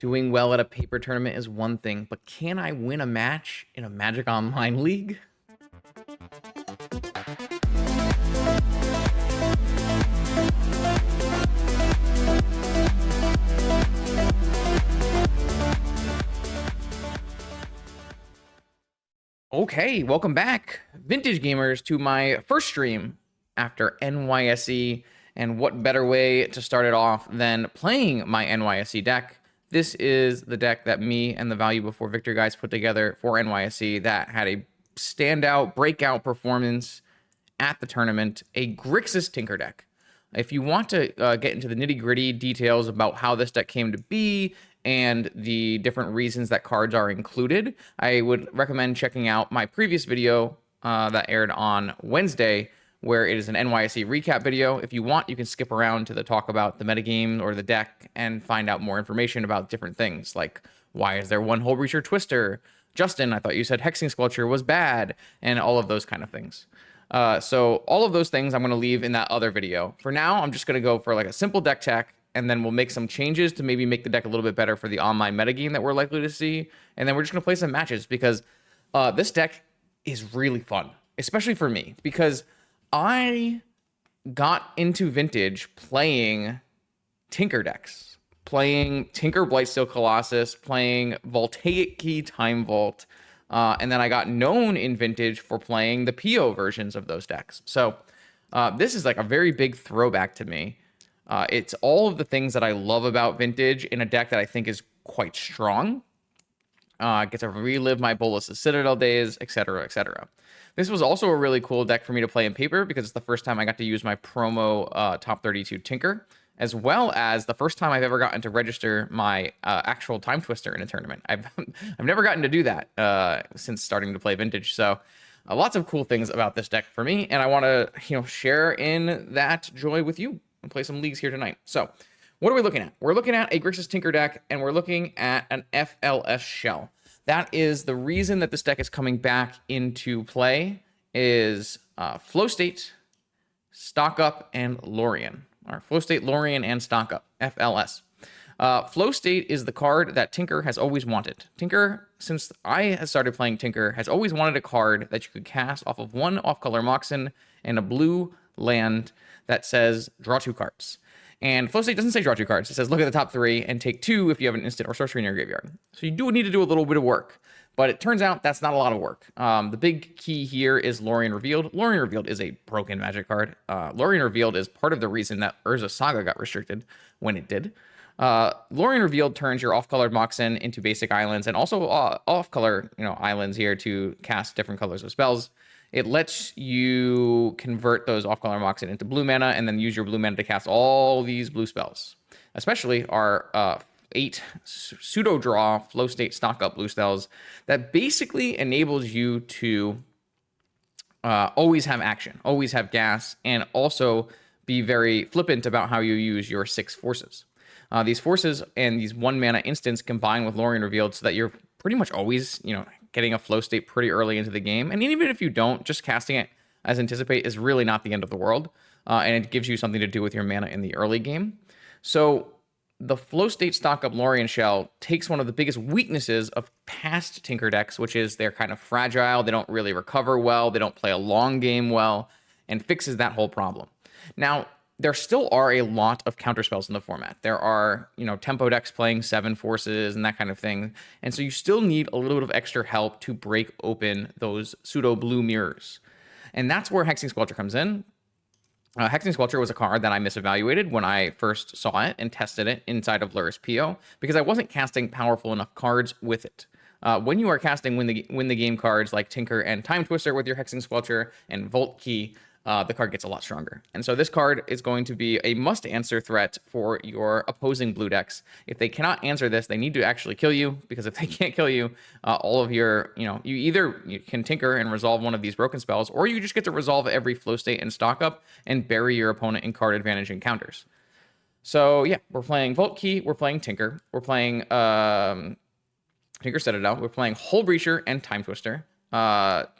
Doing well at a paper tournament is one thing, but can I win a match in a Magic Online league? Okay, welcome back, vintage gamers, to my first stream after NYSE. And what better way to start it off than playing my NYSE deck? This is the deck that me and the Value Before Victor guys put together for NYSE that had a standout breakout performance at the tournament, a Grixis Tinker deck. If you want to get into the nitty-gritty details about how this deck came to be and the different reasons that cards are included, I would recommend checking out my previous video that aired on Wednesday, where it is an NYSE recap video. If you want, you can skip around to the talk about the metagame or the deck and find out more information about different things, like why is there one Hullbreacher Twister? Justin, I thought you said Hexing Sculpture was bad, and all of those kind of things. So all of those things I'm going to leave in that other video. For now, I'm just going to go for like a simple deck tech, and then we'll make some changes to maybe make the deck a little bit better for the online metagame that we're likely to see. And then we're just going to play some matches because this deck is really fun, especially for me, because I got into Vintage playing Tinker decks, playing Tinker Blightsteel Colossus, playing Voltaic Key Time Vault, and then I got known in Vintage for playing the PO versions of those decks. So this is like a very big throwback to me. It's all of the things that I love about Vintage in a deck that I think is quite strong. I get to relive my Bolas' Citadel days, etc., etc. This was also a really cool deck for me to play in paper because it's the first time I got to use my promo top 32 Tinker, as well as the first time I've ever gotten to register my actual Time Twister in a tournament. I've never gotten to do that since starting to play Vintage. So lots of cool things about this deck for me, and I want to share in that joy with you and play some leagues here tonight. So what are we looking at? We're looking at a Grixis Tinker deck, and we're looking at an FLS shell. That is the reason that this deck is coming back into play is Flow State, Stock Up, and Lorien. Or Flow State, Lorien, and Stock Up, FLS. Flow State is the card that Tinker has always wanted. Tinker, since I started playing Tinker, has always wanted a card that you could cast off of one off-color Moxen and a blue land that says draw 2 cards. And Flow State doesn't say draw 2 cards. It says look at the top 3 and take 2 if you have an instant or sorcery in your graveyard. So you do need to do a little bit of work. But it turns out that's not a lot of work. The big key here is Lorien Revealed. Lorien Revealed is a broken Magic card. Lorien Revealed is part of the reason that Urza Saga got restricted when it did. Lorien Revealed turns your off-colored Moxen into basic islands and also off-color islands here to cast different colors of spells. It lets you convert those off-color Moxen into blue mana and then use your blue mana to cast all these blue spells, especially our 8 pseudo-draw Flow State stock-up blue spells that basically enables you to always have action, always have gas, and also be very flippant about how you use your 6 forces. These forces and these 1 mana instants combine with Lorien Revealed so that you're pretty much always, getting a Flow State pretty early into the game. And even if you don't, just casting it as Anticipate is really not the end of the world. And it gives you something to do with your mana in the early game. So the Flow State Stock Up Lorien Shell takes one of the biggest weaknesses of past Tinker decks, which is they're kind of fragile, they don't really recover well, they don't play a long game well, and fixes that whole problem. Now, there still are a lot of counterspells in the format. There are, tempo decks playing 7 forces and that kind of thing. And so you still need a little bit of extra help to break open those pseudo blue mirrors. And that's where Hexing Sculpture comes in. Hexing Sculpture was a card that I misevaluated when I first saw it and tested it inside of Lurrus PO because I wasn't casting powerful enough cards with it. When you are casting win the game cards like Tinker and Time Twister with your Hexing Sculpture and Volt Key, the card gets a lot stronger. And so this card is going to be a must-answer threat for your opposing blue decks. If they cannot answer this, they need to actually kill you, because if they can't kill you, all of your, you either can Tinker and resolve one of these broken spells, or you just get to resolve every Flow State and Stock Up and bury your opponent in card advantage encounters. So yeah, we're playing Volt Key, we're playing Tinker, we're playing Tinker Citadel, we're playing Hullbreacher and Time Twister.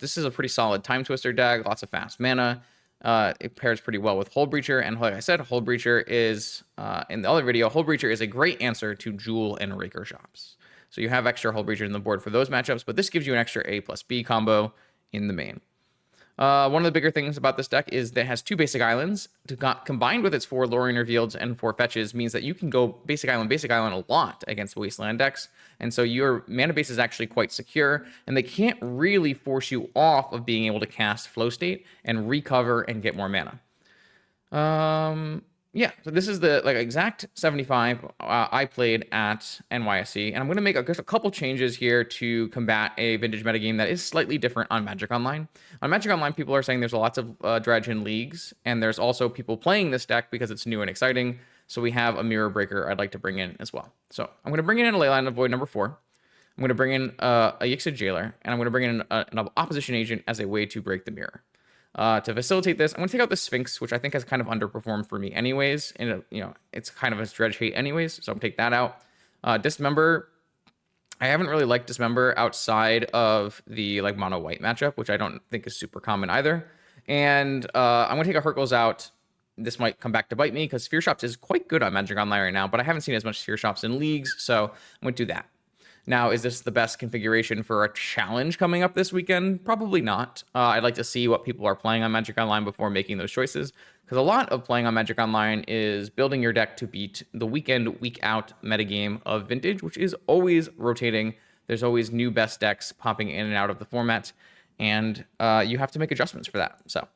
This is a pretty solid Time Twister deck, lots of fast mana. it pairs pretty well with Hull Breacher, and like I said, Hull Breacher is, in the other video, Hull Breacher is a great answer to Jewel and Raker Shops. So you have extra Hull Breachers on the board for those matchups, but this gives you an extra A plus B combo in the main. One of the bigger things about this deck is that it has 2 basic islands. Combined with its 4 Lorien Revealed and 4 fetches means that you can go basic island a lot against Wasteland decks. And so your mana base is actually quite secure, and they can't really force you off of being able to cast Flow State and recover and get more mana. Yeah, so this is the exact 75 I played at NYSE, and I'm going to make a couple changes here to combat a vintage metagame that is slightly different on Magic Online. On Magic Online, people are saying there's lots of Dredgen leagues, and there's also people playing this deck because it's new and exciting, so we have a Mirror Breaker I'd like to bring in as well. So I'm going to bring in a Leyline of Void number 4. I'm going to bring in a Yixid Jailer, and I'm going to bring in an Opposition Agent as a way to break the mirror. To facilitate this, I'm going to take out the Sphinx, which I think has kind of underperformed for me anyways. And, it's kind of a dredge hate anyways, so I'm going to take that out. Dismember, I haven't really liked Dismember outside of the mono white matchup, which I don't think is super common either. And I'm going to take a Hercules out. This might come back to bite me because Sphere Shops is quite good on Magic Online right now, but I haven't seen as much Sphere Shops in leagues, so I'm going to do that. Now, is this the best configuration for a challenge coming up this weekend? Probably not. I'd like to see what people are playing on Magic Online before making those choices, because a lot of playing on Magic Online is building your deck to beat the weekend, week out metagame of Vintage, which is always rotating. There's always new best decks popping in and out of the format, and you have to make adjustments for that. So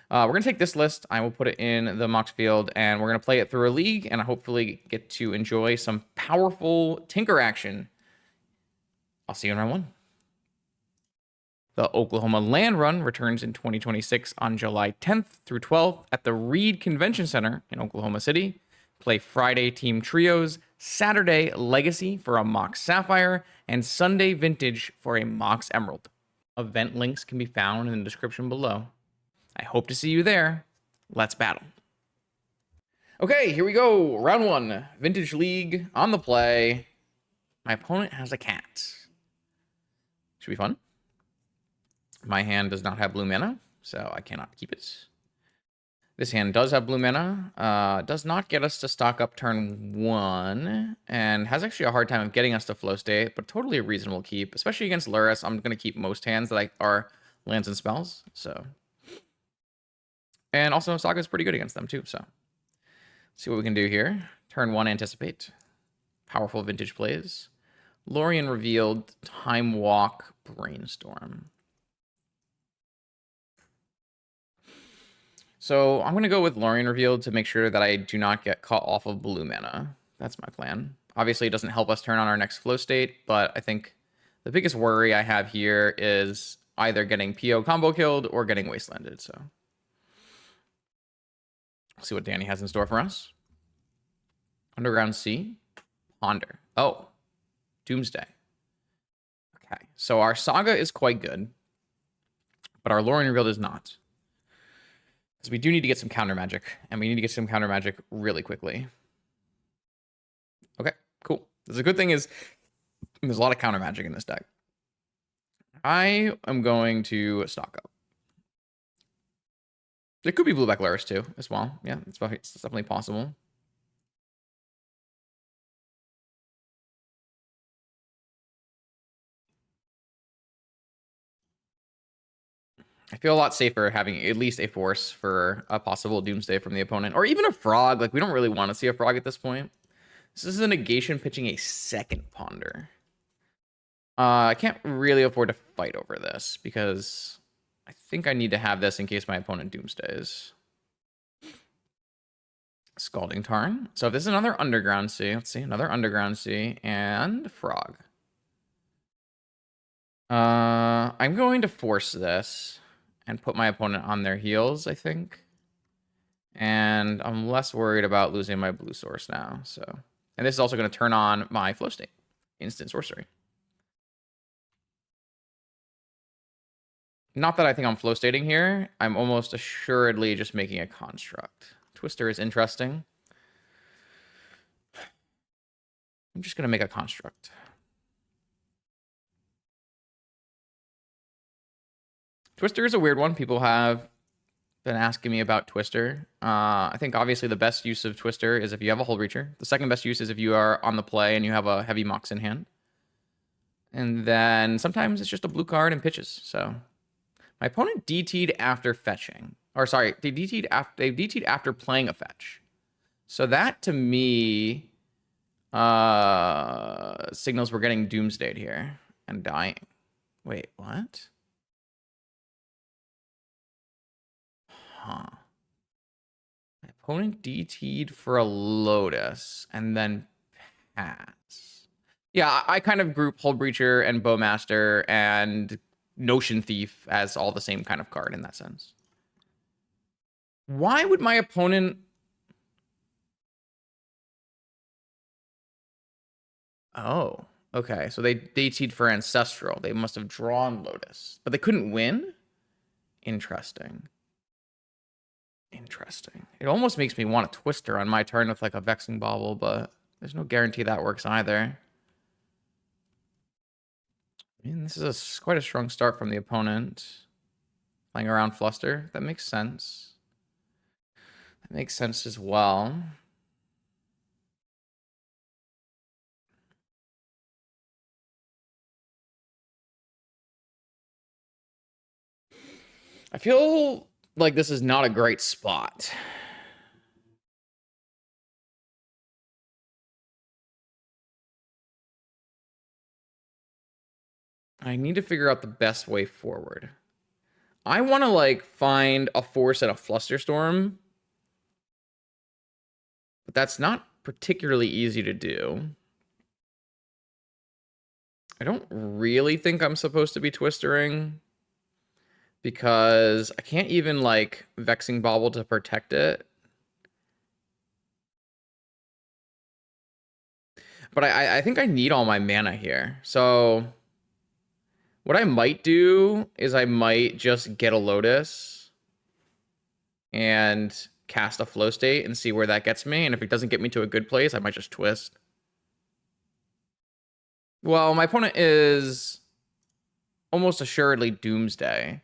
we're going to take this list. I will put it in the Mox field, and we're going to play it through a league, and hopefully get to enjoy some powerful Tinker action. I'll see you in round 1. The Oklahoma Land Run returns in 2026 on July 10th through 12th at the Reed Convention Center in Oklahoma City. Play Friday Team Trios, Saturday Legacy for a Mox Sapphire, and Sunday Vintage for a Mox Emerald. Event links can be found in the description below. I hope to see you there. Let's battle. Okay, here we go. Round 1. Vintage League on the play. My opponent has a cat. Should be fun. My hand does not have blue mana, so I cannot keep it. This hand does have blue mana. Does not get us to stock up turn 1, and has actually a hard time of getting us to flow state, but totally a reasonable keep, especially against Lurrus. I'm going to keep most hands that are lands and spells. So, and also Saga is pretty good against them too. So, let's see what we can do here. Turn 1, anticipate. Powerful vintage plays. Lorien Revealed, Time Walk, Brainstorm. So I'm going to go with Lorien Revealed to make sure that I do not get caught off of blue mana. That's my plan. Obviously, it doesn't help us turn on our next flow state, but I think the biggest worry I have here is either getting PO combo killed or getting wastelanded. So let's see what Danny has in store for us. Underground Sea, Ponder. Oh. Doomsday. Okay, so our Saga is quite good, but our Lorien Revealed is not. Because we do need to get some counter magic, and we need to get some counter magic really quickly. Okay, cool. The good thing is there's a lot of counter magic in this deck. I am going to stock up. It could be Blueback Lurrus too, as well. Yeah, it's definitely possible. I feel a lot safer having at least a force for a possible Doomsday from the opponent, or even a frog. We don't really want to see a frog at this point. This is a negation pitching a second Ponder. I can't really afford to fight over this because I think I need to have this in case my opponent Doomsdays. Scalding Tarn. So if this is another Underground Sea, let's see, another Underground Sea and frog. I'm going to force this and put my opponent on their heels, I think. And I'm less worried about losing my blue source now. So, and this is also going to turn on my flow state, instant sorcery. Not that I think I'm flow stating here. I'm almost assuredly just making a construct. Twister is interesting. I'm just going to make a construct. Twister is a weird one. People have been asking me about Twister. I think obviously the best use of Twister is if you have a Hull Breacher. The second best use is if you are on the play and you have a heavy Mox in hand. And then sometimes it's just a blue card and pitches. So my opponent DT'd after fetching. Or sorry, they DT'd after playing a fetch. So that to me signals we're getting Doomsdayed here and dying. Wait, what? Huh. My opponent DT'd for a Lotus and then pass. Yeah, I kind of group Hull Breacher and Bowmaster and Notion Thief as all the same kind of card in that sense. Why would my opponent... Oh, okay. So they DT'd for Ancestral. They must have drawn Lotus. But they couldn't win? Interesting. Interesting. It almost makes me want a Twister on my turn with like a Vexing Bauble, but there's no guarantee that works either. I mean, this is quite a strong start from the opponent. Playing around Fluster. That makes sense. That makes sense as well. I feel like this is not a great spot. I need to figure out the best way forward. I want to like find a force at a Flusterstorm, but that's not particularly easy to do. I don't really think I'm supposed to be Twistering because I can't even like Vexing Bauble to protect it. But I think I need all my mana here. So what I might do is I might just get a Lotus and cast a Flow State and see where that gets me. And if it doesn't get me to a good place, I might just twist. Well, my opponent is almost assuredly Doomsday.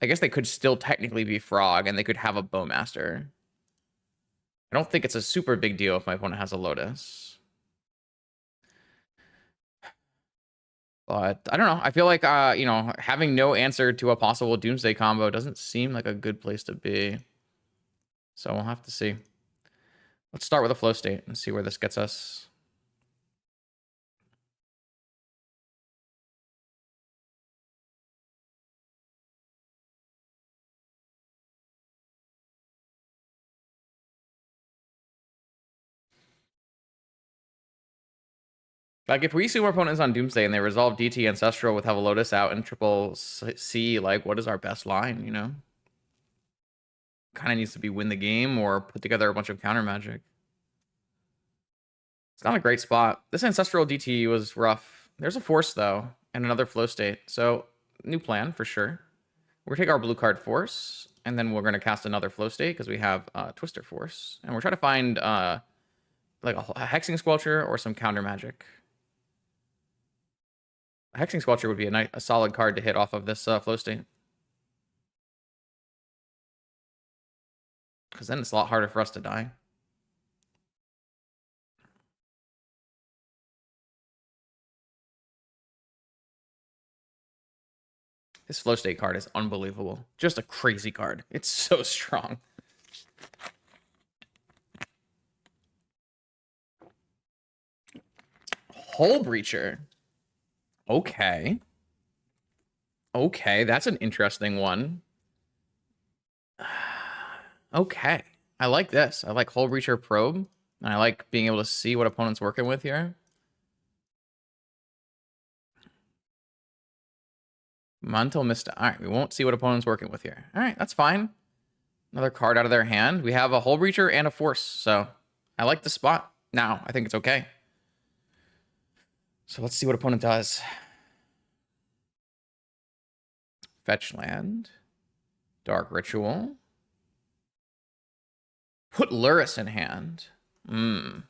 I guess they could still technically be Frog and they could have a Bowmaster. I don't think it's a super big deal if my opponent has a Lotus. But I don't know. I feel like, you know, having no answer to a possible Doomsday combo doesn't seem like a good place to be. So we'll have to see. Let's start with a Flow State and see where this gets us. Like, if we see our opponents on Doomsday and they resolve DT Ancestral with have a Lotus out and triple C, like, what is our best line, you know? Kind of needs to be win the game or put together a bunch of counter magic. It's not a great spot. This Ancestral DT was rough. There's a Force, though, and another Flow State. So, new plan, for sure. We're going to take our blue card Force, and then we're going to cast another Flow State because we have Twister Force. And we're trying to find, like, a Hexing Squelcher or some counter magic. A Hexing Squelcher would be a solid card to hit off of this Flow State. Because then it's a lot harder for us to die. This Flow State card is unbelievable. Just a crazy card. It's so strong. Hull Breacher. Okay. Okay, that's an interesting one. Okay. I like this. I like Hull Breacher Probe. And I like being able to see what opponent's working with here. Mantle Mista. All right, we won't see what opponent's working with here. All right, that's fine. Another card out of their hand. We have a Hull Breacher and a Force, so I like the spot. Now, I think it's okay. So let's see what opponent does. Fetch land. Dark Ritual. Put Lurrus in hand. That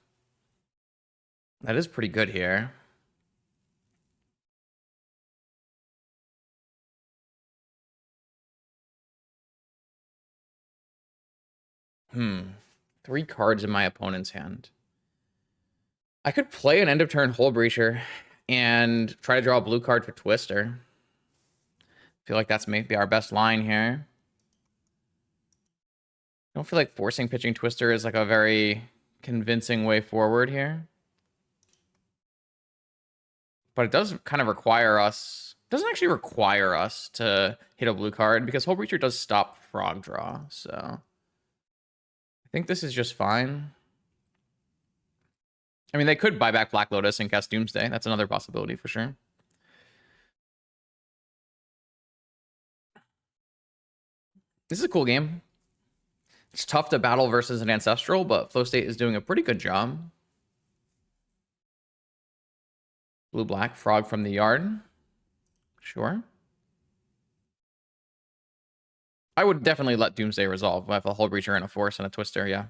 is pretty good here. 3 cards in my opponent's hand. I could play an end of turn Hull Breacher and try to draw a blue card for Twister. I feel like that's maybe our best line here. I don't feel like forcing pitching Twister is like a very convincing way forward here. But it does kind of require us... doesn't actually require us to hit a blue card because Hull Breacher does stop Frog Draw, so... I think this is just fine. I mean, they could buy back Black Lotus and cast Doomsday. That's another possibility for sure. This is a cool game. It's tough to battle versus an Ancestral, but Flow State is doing a pretty good job. Blue-black, Frog from the yard. Sure. I would definitely let Doomsday resolve. I have a Hull Breacher and a Force and a Twister, yeah.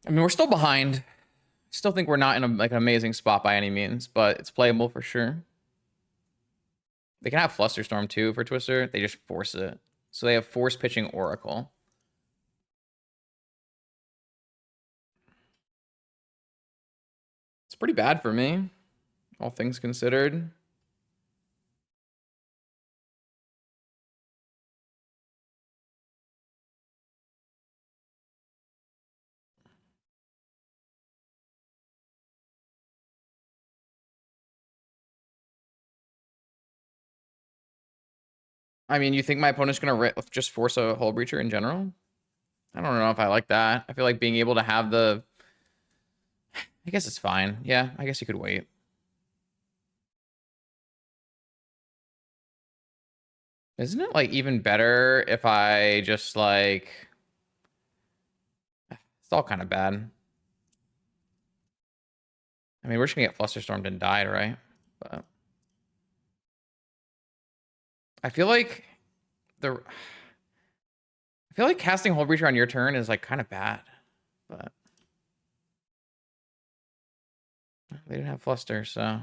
I mean, we're still behind. Still think we're not in like an amazing spot by any means, but it's playable for sure. They can have Flusterstorm too for Twister. They just force it. So they have Force pitching Oracle. It's pretty bad for me, all things considered. I mean, you think my opponent's going to just force a Hull Breacher in general? I don't know if I like that. I feel like being able to have the... I guess it's fine. Yeah, I guess you could wait. Isn't it, like, even better if I just, like... It's all kind of bad. I mean, we're just going to get Flusterstormed and died, right? But... I feel like casting Hull Breacher on your turn is like kind of bad, but they didn't have Fluster, so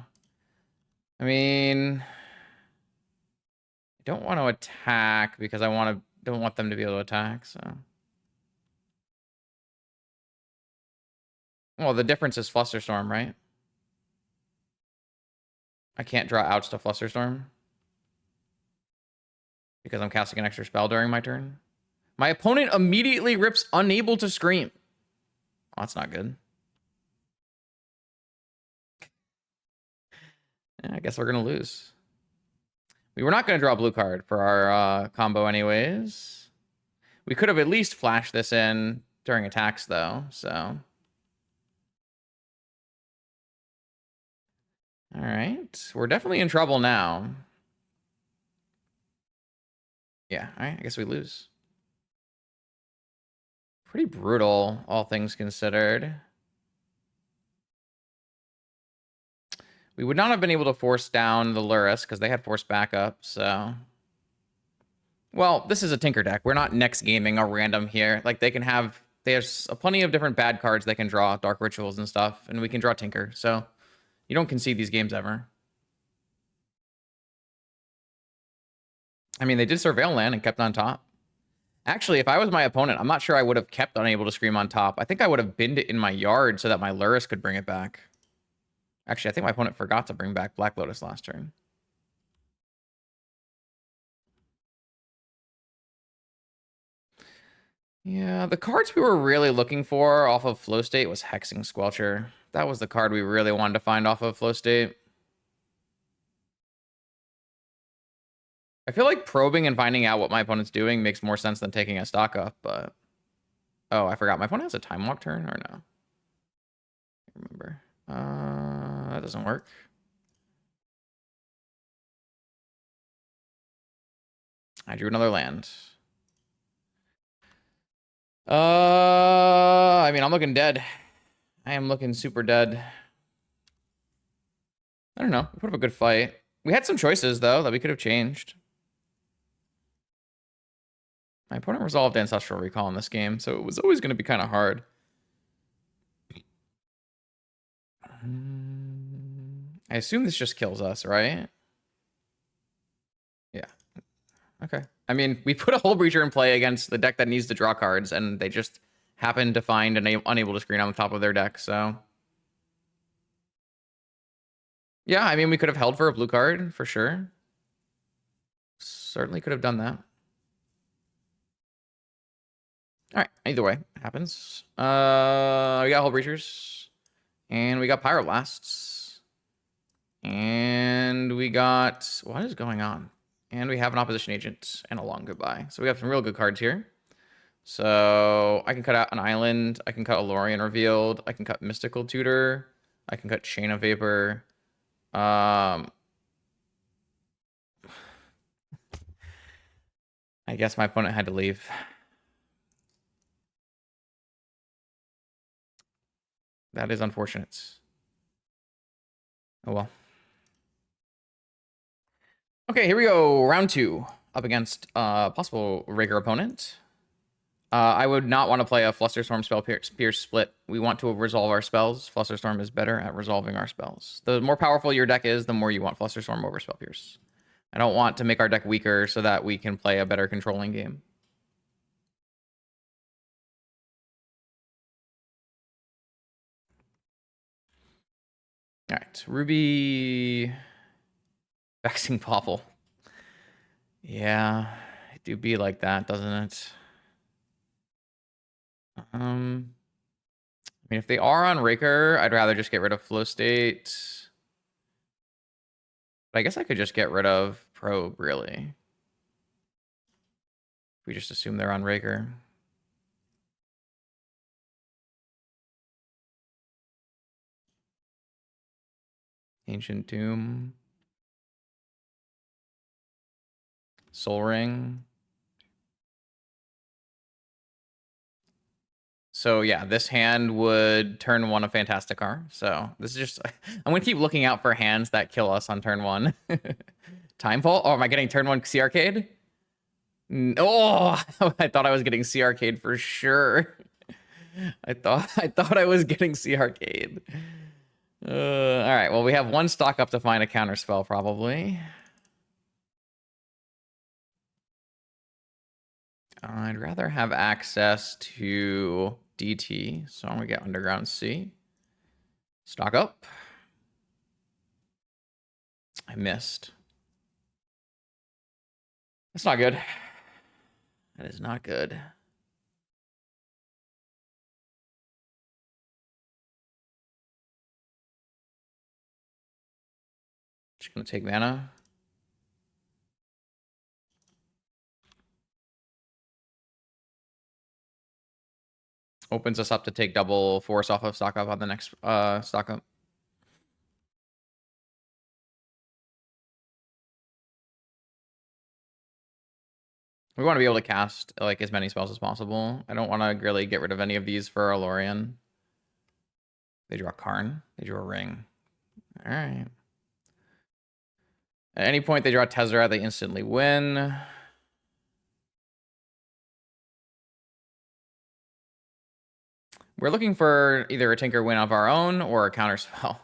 I mean, I don't want to attack because I don't want them to be able to attack. So, well, the difference is Flusterstorm, right? I can't draw outs to Flusterstorm because I'm casting an extra spell during my turn. My opponent immediately rips Unable to Scream. Oh, that's not good. Yeah, I guess we're going to lose. We were not going to draw a blue card for our combo anyways. We could have at least flashed this in during attacks, though, so... All right. We're definitely in trouble now. Yeah, all right. I guess we lose. Pretty brutal, all things considered. We would not have been able to force down the Lurrus because they had force backup, so... Well, this is a Tinker deck. We're not next gaming a random here. Like, they can have... There's plenty of different bad cards they can draw, Dark Rituals and stuff, and we can draw Tinker, so... You don't concede these games ever. I mean, they did Surveil Land and kept on top. Actually, if I was my opponent, I'm not sure I would have kept Unable to Scream on top. I think I would have binned it in my yard so that my Lurrus could bring it back. Actually, I think my opponent forgot to bring back Black Lotus last turn. Yeah, the cards we were really looking for off of Flow State was Hexing Squelcher. That was the card we really wanted to find off of Flow State. I feel like probing and finding out what my opponent's doing makes more sense than taking a stock up, but... Oh, I forgot. My opponent has a Time Walk turn, or no? I remember. That doesn't work. I drew another land. I mean, I'm looking dead. I am looking super dead. I don't know. We put up a good fight. We had some choices, though, that we could have changed. My opponent resolved Ancestral Recall in this game, so it was always going to be kind of hard. I assume this just kills us, right? Yeah. Okay. I mean, we put a Hull Breacher in play against the deck that needs to draw cards, and they just happen to find an unable to screen on the top of their deck, so... Yeah, I mean, we could have held for a blue card, for sure. Certainly could have done that. All right, either way, it happens. We got Hull Breachers. And we got Pyroblasts. And we got... What is going on? And we have an Opposition Agent and a Long Goodbye. So we have some real good cards here. So I can cut out an Island. I can cut Alorian Revealed. I can cut Mystical Tutor. I can cut Chain of Vapor. I guess my opponent had to leave. That is unfortunate. Oh well. Okay, here we go. Round 2. Up against a possible Raker opponent. I would not want to play a Flusterstorm Spell Pierce split. We want to resolve our spells. Flusterstorm is better at resolving our spells. The more powerful your deck is, the more you want Flusterstorm over Spell Pierce. I don't want to make our deck weaker so that we can play a better controlling game. All right, Ruby... Vexing Popple. Yeah, it do be like that, doesn't it? I mean, if they are on Raker, I'd rather just get rid of Flow State. But I guess I could just get rid of Probe, really. If we just assume they're on Raker. Ancient Tomb. Soul Ring. So yeah, this hand would turn 1 a Fantasticar. So this is just... I'm going to keep looking out for hands that kill us on turn 1. Timefall? Oh, am I getting turn 1 Sea Arcade? Oh, I thought I was getting Sea Arcade for sure. I thought I was getting Sea Arcade. All right, well, we have 1 stock up to find a counter spell, probably. I'd rather have access to DT, so I'm gonna get Underground Sea. Stock up. I missed. That's not good. That is not good. Just gonna take mana. Opens us up to take double force off of stock up on the next stock up. We want to be able to cast like as many spells as possible. I don't want to really get rid of any of these for Alorian. They draw Karn. They draw a Ring. All right. At any point they draw Tezzeret, they instantly win. We're looking for either a Tinker win of our own or a counter spell.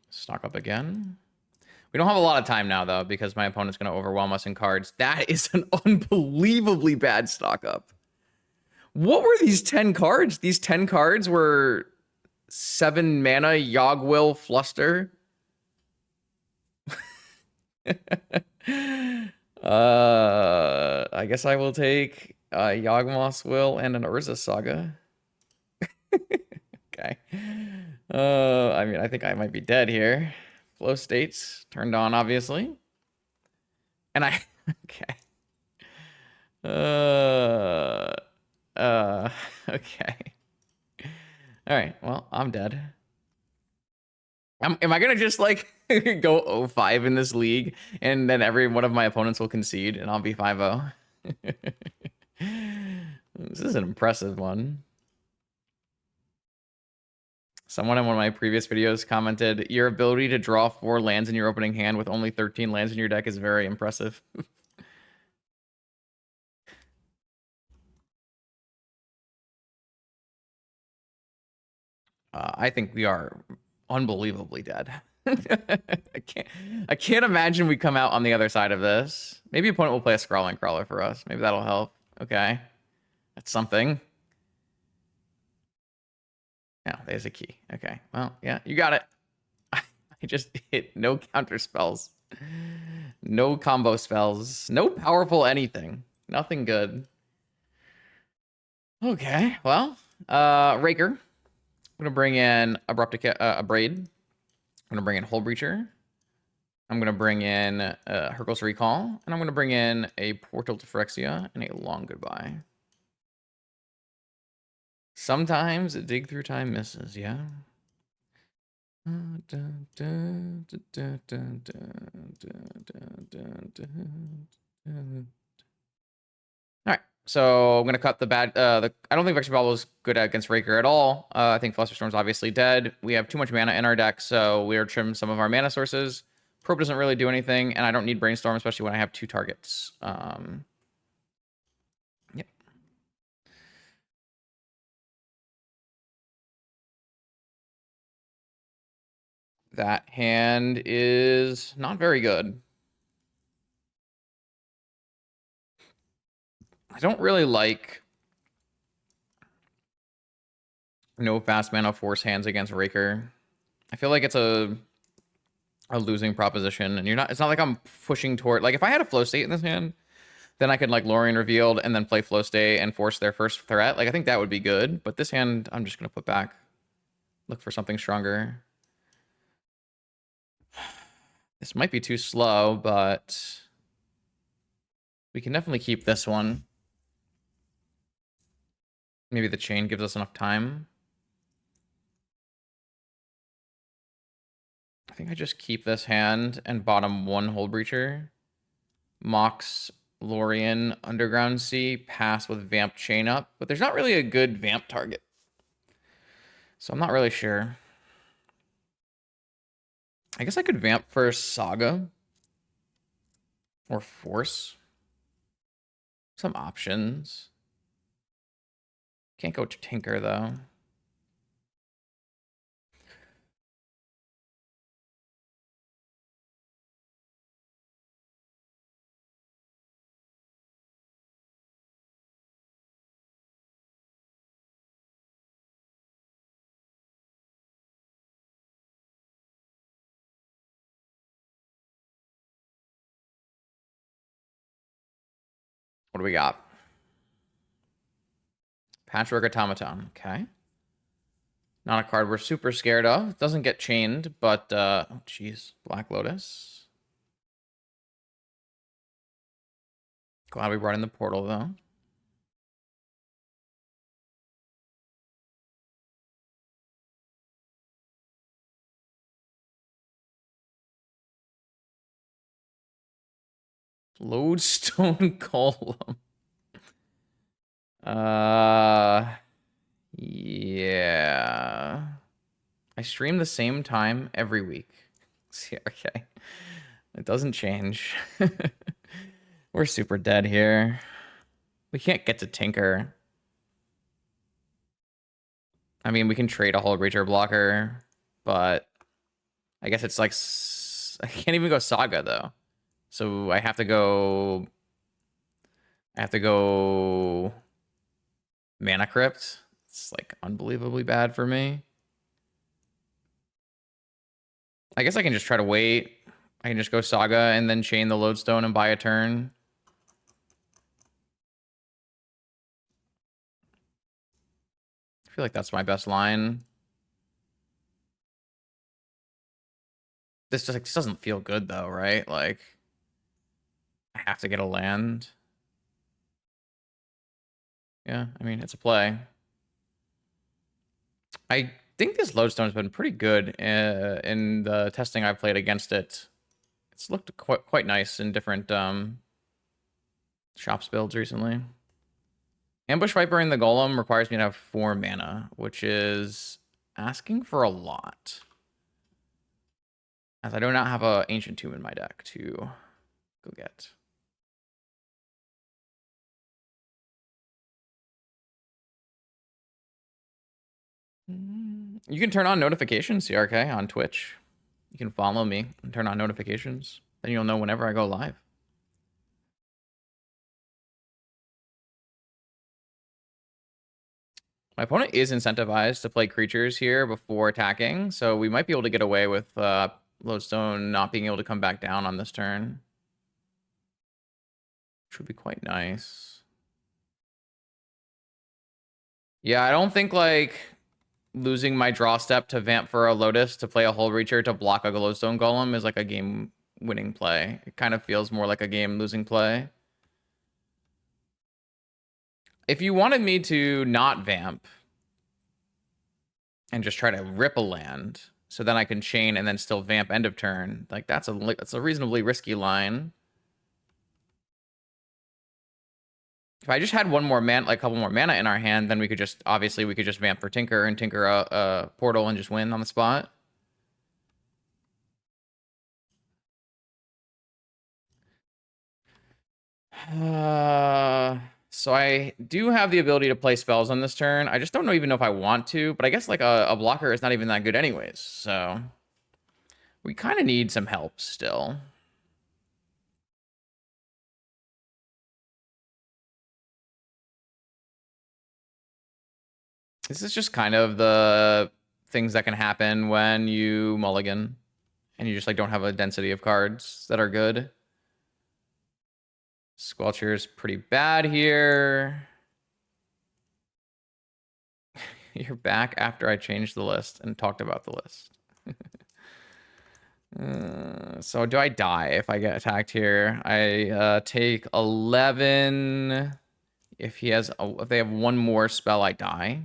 Stock up again. We don't have a lot of time now, though, because my opponent's going to overwhelm us in cards. That is an unbelievably bad stock up. What were these 10 cards? These 10 cards were 7 mana, Yogwill, Fluster. I guess I will take Yawgmoth's Will and an Urza Saga. Okay. I mean, I think I might be dead here. Flow states turned on, obviously. And I... Okay. Okay. All right, well, I'm dead. Am I gonna just, like, go 0-5 in this league, and then every one of my opponents will concede, and I'll be 5-0? This is an impressive one. Someone in one of my previous videos commented, your ability to draw 4 lands in your opening hand with only 13 lands in your deck is very impressive. I think we are unbelievably dead. I can't imagine we come out on the other side of this. Maybe opponent will play a Scrawling Crawler for us. Maybe that'll help. Okay. That's something. Yeah, there's a key. Okay. Well, yeah, you got it. I just hit no counter spells. No combo spells. No powerful anything. Nothing good. Okay, well, Raker. I'm gonna bring in a Braid. I'm gonna bring in Hull Breacher. I'm gonna bring in Hurkyl's Recall, and I'm gonna bring in a Portal to Phyrexia and a Long Goodbye. Sometimes a Dig Through Time misses, yeah. Alright, so I'm gonna cut the bad I don't think Vexed Ball was good against Raker at all. I think Flusterstorm's obviously dead. We have too much mana in our deck, so we are trim some of our mana sources. Probe doesn't really do anything, and I don't need Brainstorm, especially when I have 2 targets. Yep. That hand is not very good. I don't really like no fast mana force hands against Raker. I feel like it's a losing proposition, and it's not like I'm pushing toward, like if I had a flow state in this hand, then I could like Lorien Revealed and then play flow state and force their first threat. Like I think that would be good, but this hand I'm just gonna put back. Look for something stronger. This might be too slow, but we can definitely keep this one. Maybe the chain gives us enough time. I think I just keep this hand and bottom 1 Hull Breacher. Mox, Lorien, Underground Sea, pass with Vamp Chain up, but there's not really a good Vamp target. So I'm not really sure. I guess I could Vamp for Saga. Or Force. Some options. Can't go to Tinker, though. What do we got? Patchwork Automaton. Okay. Not a card we're super scared of. Doesn't get chained, but oh jeez. Black Lotus. Glad we brought in the portal though. Lodestone Golem. Yeah. I stream the same time every week. Okay. It doesn't change. We're super dead here. We can't get to Tinker. I mean, we can trade a Hull Breacher blocker, but I guess it's like I can't even go Saga though. So I have to go Mana Crypt. It's like unbelievably bad for me. I guess I can just try to wait. I can just go Saga and then chain the Lodestone and buy a turn. I feel like that's my best line. This just doesn't feel good though, right? Like I have to get a land. Yeah, I mean, it's a play. I think this Lodestone's been pretty good in the testing I've played against it. It's looked quite nice in different shops builds recently. Ambush Viper in the Golem requires me to have 4 mana, which is asking for a lot. As I do not have an Ancient Tomb in my deck to go get. You can turn on notifications, CRK, on Twitch. You can follow me and turn on notifications. Then you'll know whenever I go live. My opponent is incentivized to play creatures here before attacking, so we might be able to get away with Lodestone not being able to come back down on this turn. Which would be quite nice. Yeah, I don't think, like, losing my draw step to vamp for a Lotus to play a Hull Reacher to block a Glowstone Golem is like a game-winning play. It kind of feels more like a game-losing play. If you wanted me to not vamp and just try to rip a land, so then I can chain and then still vamp end of turn, like that's a reasonably risky line. If I just had one more man, like a couple more mana in our hand, then we could just vamp for Tinker and Tinker a portal and just win on the spot. So I do have the ability to play spells on this turn. I just don't even know if I want to, but I guess like a blocker is not even that good anyways. So we kind of need some help still. This is just kind of the things that can happen when you mulligan and you just like don't have a density of cards that are good. Squelcher's pretty bad here. You're back after I changed the list and talked about the list. So do I die if I get attacked here? I take 11. If they have one more spell, I die.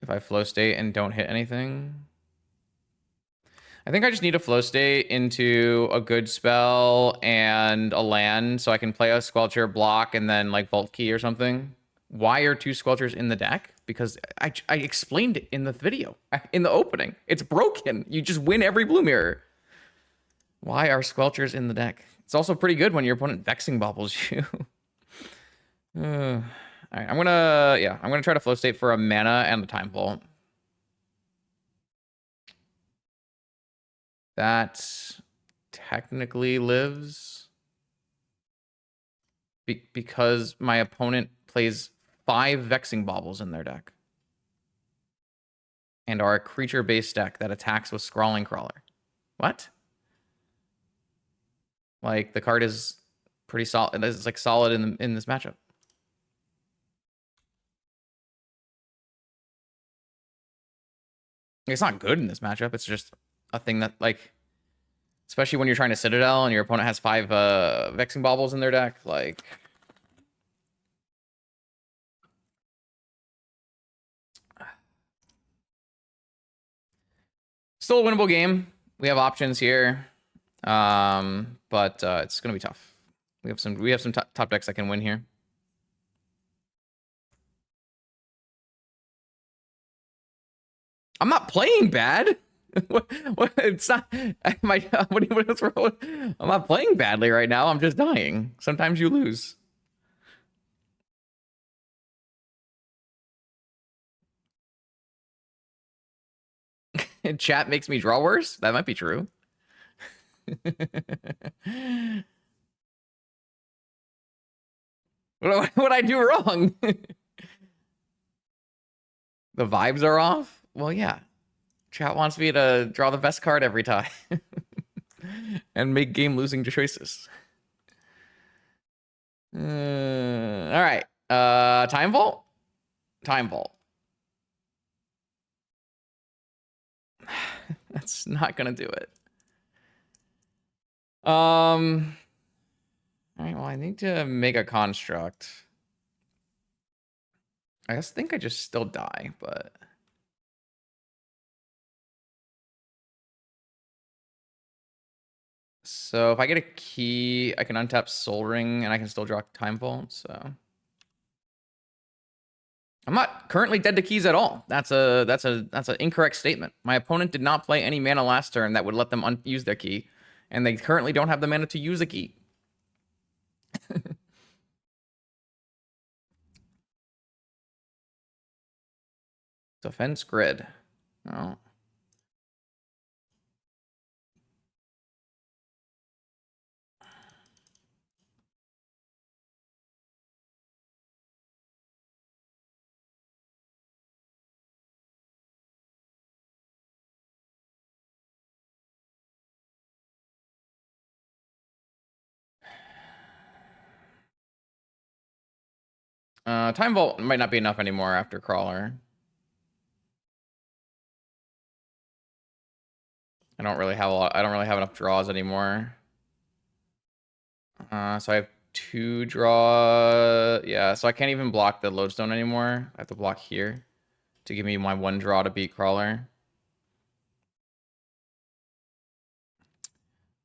If I flow state and don't hit anything. I think I just need a flow state into a good spell and a land so I can play a Squelcher block and then like Vault Key or something. Why are 2 Squelchers in the deck? Because I explained it in the video, in the opening. It's broken. You just win every blue mirror. Why are Squelchers in the deck? It's also pretty good when your opponent Vexing Bobbles you. All right, I'm gonna try to flow state for a mana and a Time Vault. That technically lives because my opponent plays 5 Vexing Baubles in their deck and are a creature-based deck that attacks with Scrawling Crawler. What? Like, the card is pretty solid. It's like solid in this matchup. It's not good in this matchup. It's just a thing that, like, especially when you're trying to Citadel and your opponent has 5 Vexing Baubles in their deck, like... Still a winnable game. We have options here, but it's gonna be tough. We have some top decks that can win here. I'm not playing bad. what? It's not. What's wrong? I'm not playing badly right now. I'm just dying. Sometimes you lose. Chat makes me draw worse. That might be true. What I do wrong? The vibes are off? Well, yeah. Chat wants me to draw the best card every time. And make game-losing choices. All right. Time Vault? Time Vault. That's not gonna do it. All right, well, I need to make a construct. I think I just still die, but... So if I get a key, I can untap Soul Ring, and I can still draw Time Vault, so... I'm not currently dead to keys at all. That's an incorrect statement. My opponent did not play any mana last turn that would let them use their key, and they currently don't have the mana to use a key. Defense grid. Oh. Time Vault might not be enough anymore after Crawler. I don't really have enough draws anymore. So I have 2 draw. Yeah, so I can't even block the Lodestone anymore. I have to block here to give me my 1 draw to beat Crawler.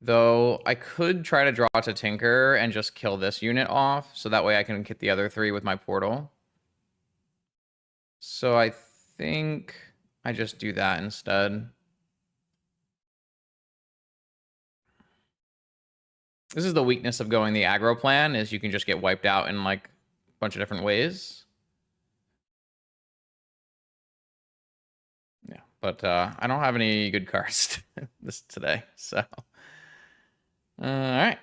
Though I could try to draw to Tinker and just kill this unit off, so that way I can get the other 3 with my portal. So I think I just do that instead. This is the weakness of going the aggro plan, is you can just get wiped out in like a bunch of different ways. Yeah, but I don't have any good cards today, so. All right.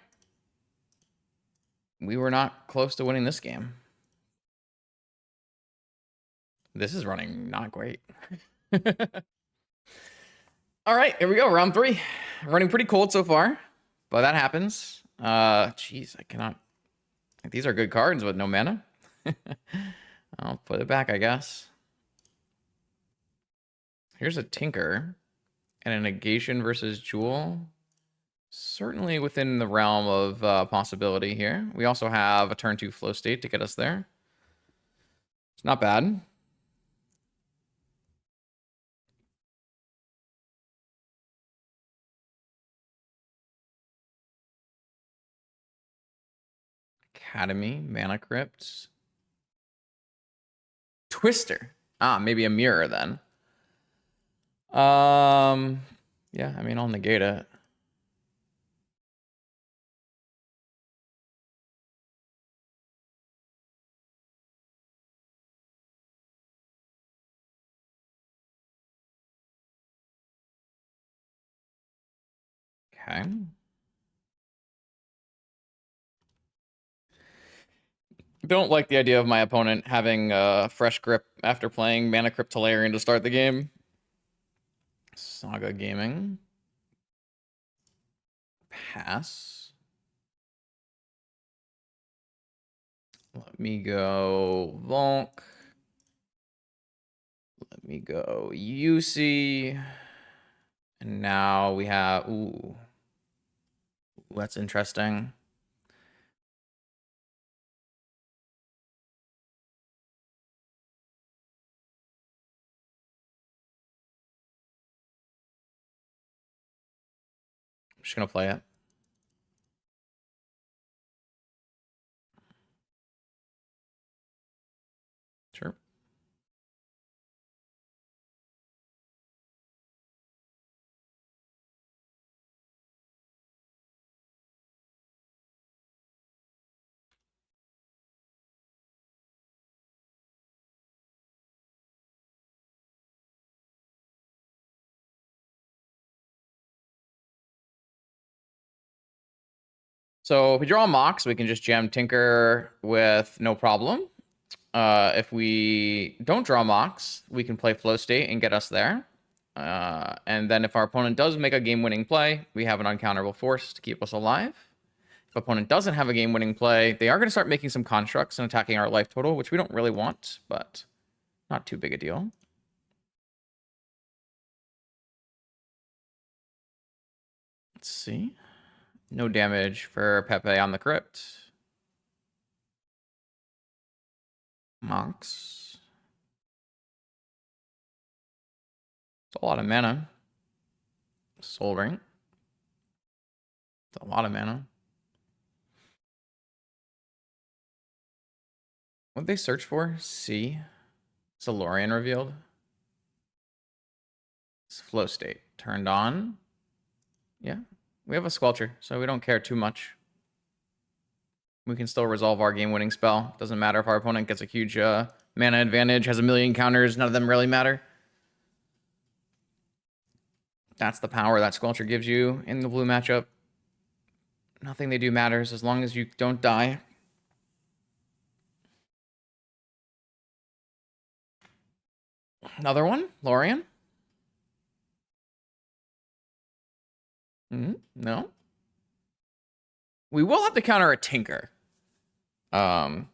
We were not close to winning this game. This is running not great. All right, here we go. Round 3. Running pretty cold so far, but that happens. Jeez, I cannot. These are good cards with no mana. I'll put it back, I guess. Here's a Tinker and a Negation versus Jewel. Certainly within the realm of possibility here. We also have a turn 2 flow state to get us there. It's not bad. Academy, Mana Crypt. Twister. Ah, maybe a mirror then. Yeah, I mean, I'll negate it. Okay. Don't like the idea of my opponent having a fresh grip after playing Mana Crypt Tolarian to start the game. Saga Gaming. Pass. Let me go Vonk. Let me go UC. And now we have, ooh, that's interesting. I'm just gonna play it. Sure. So if we draw Mox, we can just jam Tinker with no problem. If we don't draw Mox, we can play Flow State and get us there. And then if our opponent does make a game-winning play, we have an uncounterable force to keep us alive. If opponent doesn't have a game-winning play, they are going to start making some constructs and attacking our life total, which we don't really want, but not too big a deal. Let's see. No damage for Pepe on the crypt. Mox. It's a lot of mana. Soul Ring. It's a lot of mana. What'd they search for? C. Solorian revealed. Flow state turned on. Yeah, we have a Squelcher, so we don't care too much. We can still resolve our game-winning spell. Doesn't matter if our opponent gets a huge mana advantage, has a million counters. None of them really matter. That's the power that Squelcher gives you in the blue matchup. Nothing they do matters as long as you don't die. Another one? Lorien? No. We will have to counter a Tinker. That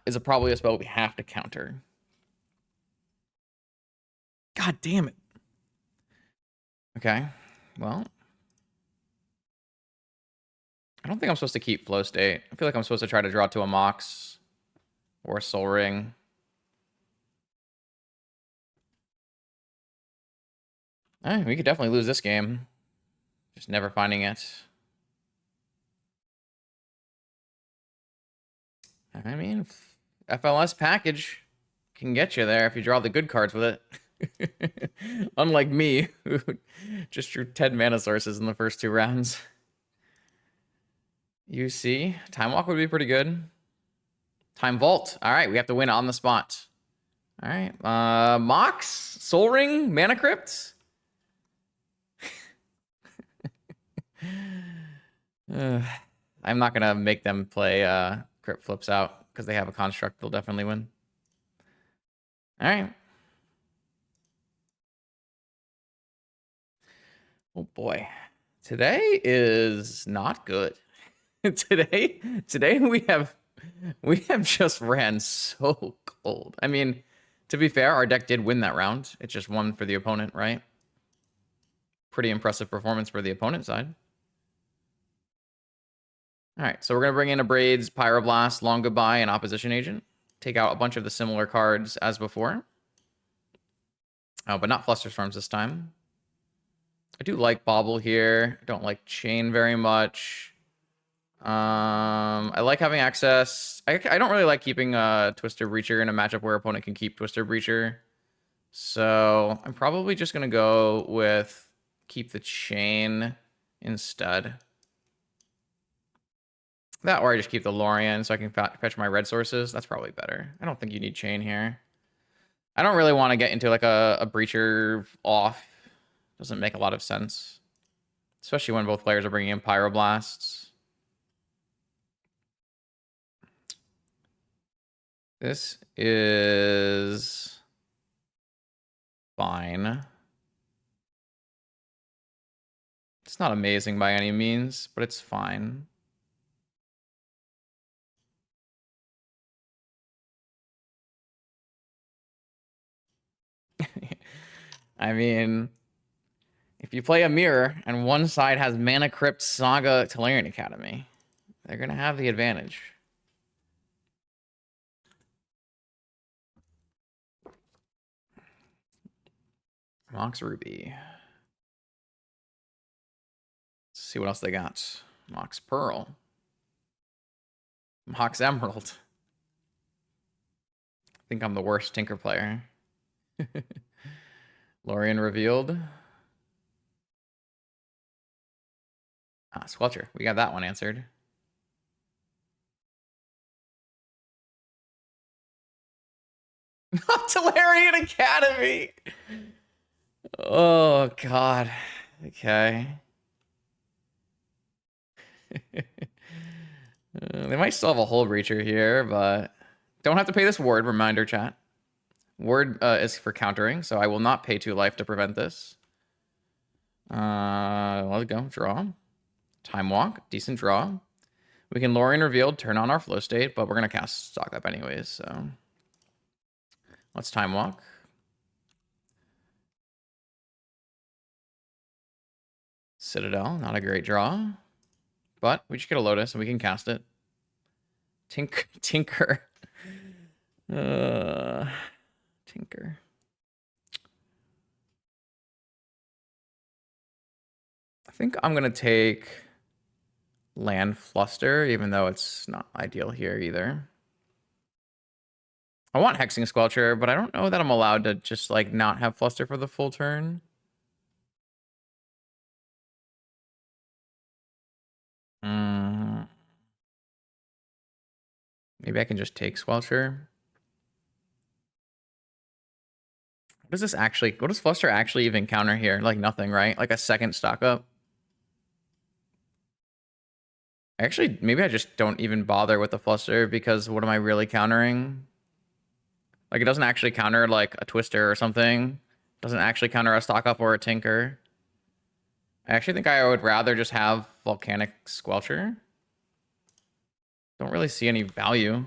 is probably a spell we have to counter. God damn it. Okay. Well, I don't think I'm supposed to keep Flow State. I feel like I'm supposed to try to draw to a Mox or a Soul Ring. We could definitely lose this game. Just never finding it. I mean, FLS package can get you there if you draw the good cards with it. Unlike me, who just drew 10 mana sources in the first 2 rounds. UC. Time Walk would be pretty good. Time Vault. All right, we have to win on the spot. All right. Mox, Soul Ring, Mana Crypt. I'm not going to make them play Crypt Flips out because they have a construct. They'll definitely win. All right. Oh boy. Today is not good. Today we have just ran so cold. I mean, to be fair, our deck did win that round. It just won for the opponent, right? Pretty impressive performance for the opponent side. All right, so we're going to bring in a Braids, Pyroblast, Long Goodbye, and Opposition Agent. Take out a bunch of the similar cards as before. Oh, but not Flusterstorms this time. I do like Bobble here. I don't like Chain very much. I like having access. I don't really like keeping Twister Breacher in a matchup where opponent can keep Twister Breacher. So I'm probably just going to go with keep the Chain instead. That, or I just keep the Lorien so I can fetch my red sources. That's probably better. I don't think you need Chain here. I don't really want to get into like a Breacher off. Doesn't make a lot of sense. Especially when both players are bringing in Pyroblasts. This is fine. It's not amazing by any means, but it's fine. I mean, if you play a mirror and one side has Mana Crypt, Saga, Tolarian Academy, they're going to have the advantage. Mox Ruby. Let's see what else they got. Mox Pearl. Mox Emerald. I think I'm the worst Tinker player. Lorien revealed. Ah, Squelcher. We got that one answered. Tolarian Academy. Oh, God. Okay. They might still have a Hull Breacher here, but don't have to pay this ward. Reminder, chat. Ward is for countering, so I will not pay 2 life to prevent this. Let's go. Draw. Time Walk. Decent draw. We can Lorien Revealed, turn on our flow state, but we're going to cast Stock Up anyways, so... Let's Time Walk. Citadel, not a great draw. But we just get a Lotus and we can cast it. Tinker. Tinker. I think I'm going to take Land Fluster, even though it's not ideal here either. I want Hexing Squelcher, but I don't know that I'm allowed to just, like, not have Fluster for the full turn. Maybe I can just take Squelcher. What does this actually... What does Fluster actually even counter here? Like, nothing, right? Like, a second stock up? Actually, maybe I just don't even bother with the Fluster, because what am I really countering? Like, it doesn't actually counter, like, a Twister or something. It doesn't actually counter a stock up or a Tinker. I actually think I would rather just have Volcanic Squelcher. Don't really see any value.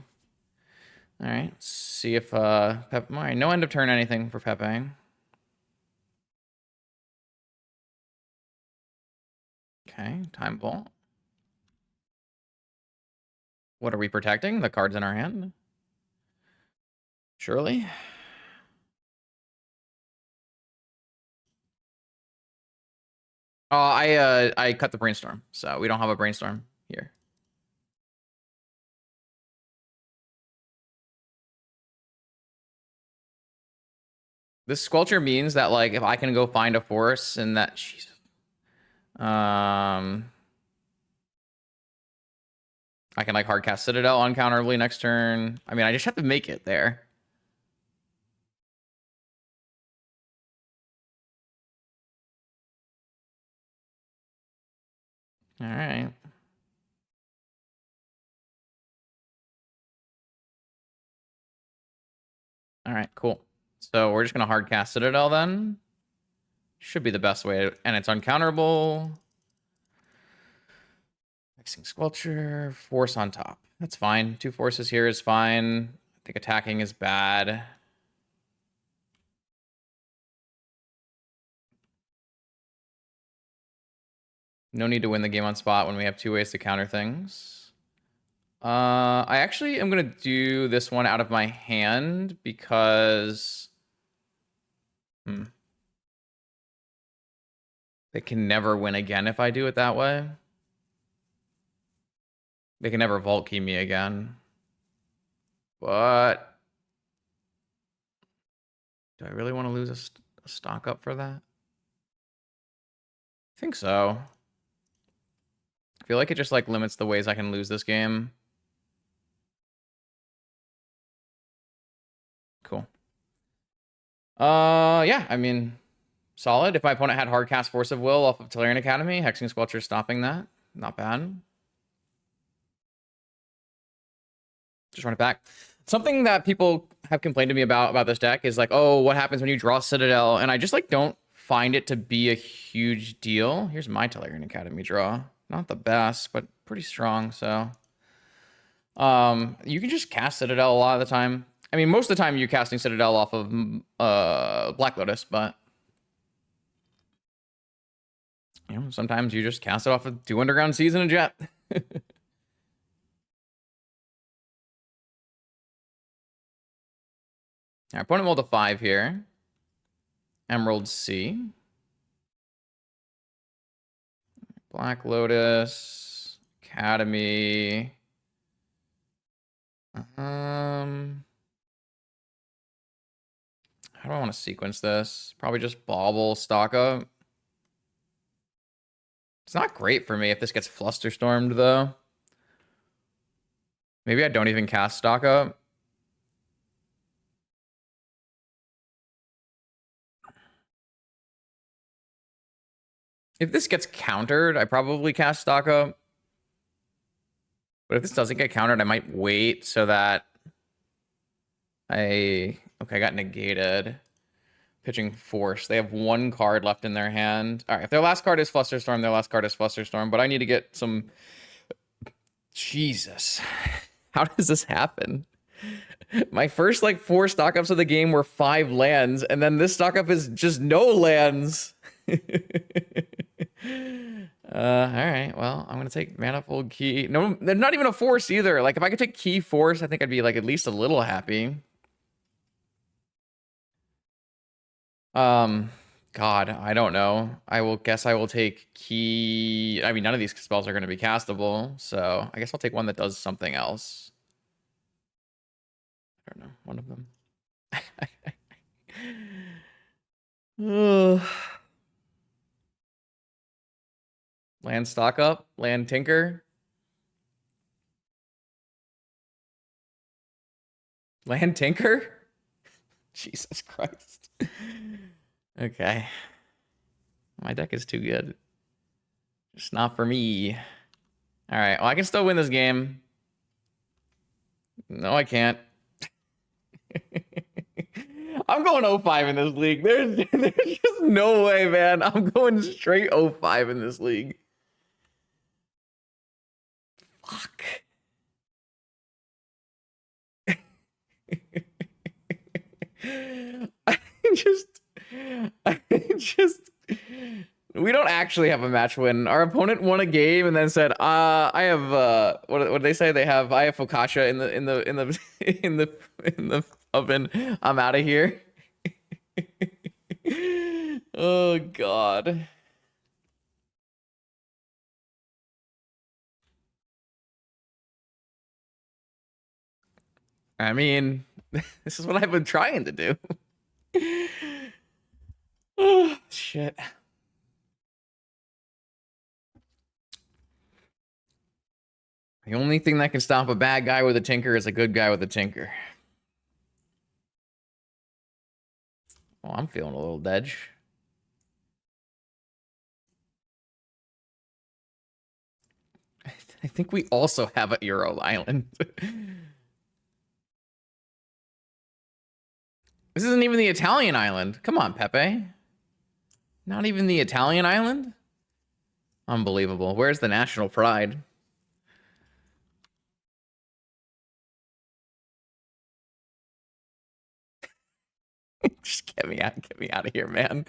All right, let's see if Pep. All right, no end of turn anything for Pepe. Okay, Time Vault. What are we protecting? The cards in our hand? Surely. Oh, I cut the Brainstorm, so we don't have a Brainstorm here. This Squelcher means that, like, if I can go find a force and that... Jesus. I can, like, hardcast Citadel uncounterably next turn. I mean, I just have to make it there. All right. All right, cool. So we're just going to hardcast Citadel then. Should be the best way. And it's uncounterable. Hexing Squelcher. Force on top. That's fine. 2 forces here is fine. I think attacking is bad. No need to win the game on spot when we have 2 ways to counter things. I actually am going to do this one out of my hand because... They can never win again if I do it that way. They can never Vault Key me again. But... do I really want to lose a stock up for that? I think so. I feel like it just, like, limits the ways I can lose this game. Cool. Yeah, I mean, solid. If my opponent had hardcast Force of Will off of Tolarian Academy, Hexing Squelcher stopping that. Not bad. Just run it back. Something that people have complained to me about this deck is, like, oh, what happens when you draw Citadel? And I just, like, don't find it to be a huge deal. Here's my Tolarian Academy draw. Not the best, but pretty strong, so... you can just cast Citadel a lot of the time. I mean, most of the time you're casting Citadel off of Black Lotus, but... you know, sometimes you just cast it off of 2 Underground Seas and a Jet. Our opponent rolled a 5 here. Emerald Sea. Black Lotus. Academy. How do I want to sequence this? Probably just bobble, stock up. It's not great for me if this gets Flusterstormed, though. Maybe I don't even cast stock up. If this gets countered, I probably cast stock up. But if this doesn't get countered, I might wait so that okay, I got negated. Pitching Force. They have 1 card left in their hand. All right, if their last card is Flusterstorm, their last card is Flusterstorm. But I need to get some... Jesus. How does this happen? My first, like, 4 stock ups of the game were 5 lands, and then this stock up is just no lands. All right, well, I'm gonna take Manifold Key. No, they're not even a force either. Like, if I could take Key Force, I think I'd be, like, at least a little happy. God, I don't know. I will guess I will take Key. I mean, none of these spells are going to be castable, so I guess I'll take one that does something else. I don't No, one of them. Ugh. Land stock up, land tinker. Land tinker? Jesus Christ. Okay. My deck is too good. Just not for me. All right, well, I can still win this game. No, I can't. I'm going 0-5 in this league. There's just no way, man. I'm going straight 0-5 in this league. Fuck. I just, we don't actually have a match win. Our opponent won a game and then said, I have, what did they say? I have focaccia in the oven. I'm out of here. Oh, God. I mean, this is what I've been trying to do. Oh, shit. The only thing that can stop a bad guy with a tinker is a good guy with a tinker. Oh, I'm feeling a little dead. I think we also have a Euro island. This isn't even the Italian island. Come on, Pepe. Not even the Italian island? Unbelievable. Where's the national pride? Just get me out of here, man.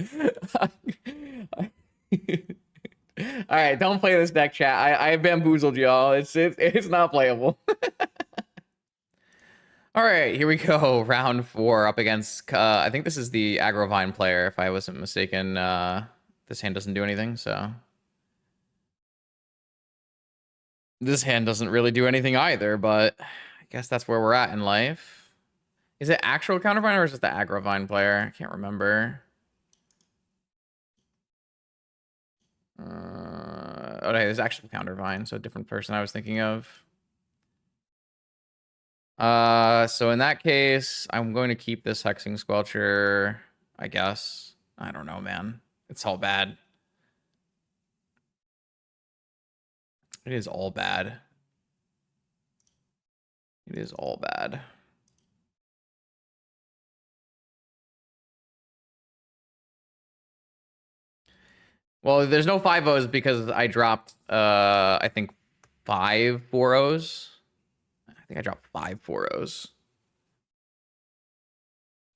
All right, don't play this deck, chat. I bamboozled y'all. It's not playable. All right, here we go. Round 4 up against, I think this is the HollowVine player, if I wasn't mistaken. This hand doesn't do anything, so. This hand doesn't really do anything either, but I guess that's where we're at in life. Is it actual countervine or is it the HollowVine player? I can't remember. Okay, there's actual countervine, so a different person I was thinking of. So in that case, I'm going to keep this Hexing Squelcher, I guess. I don't know, man. It's all bad. It is all bad. It is all bad. Well, there's no 5-0s because I dropped, I think 5 4-0s. I think I dropped 5 4-0s.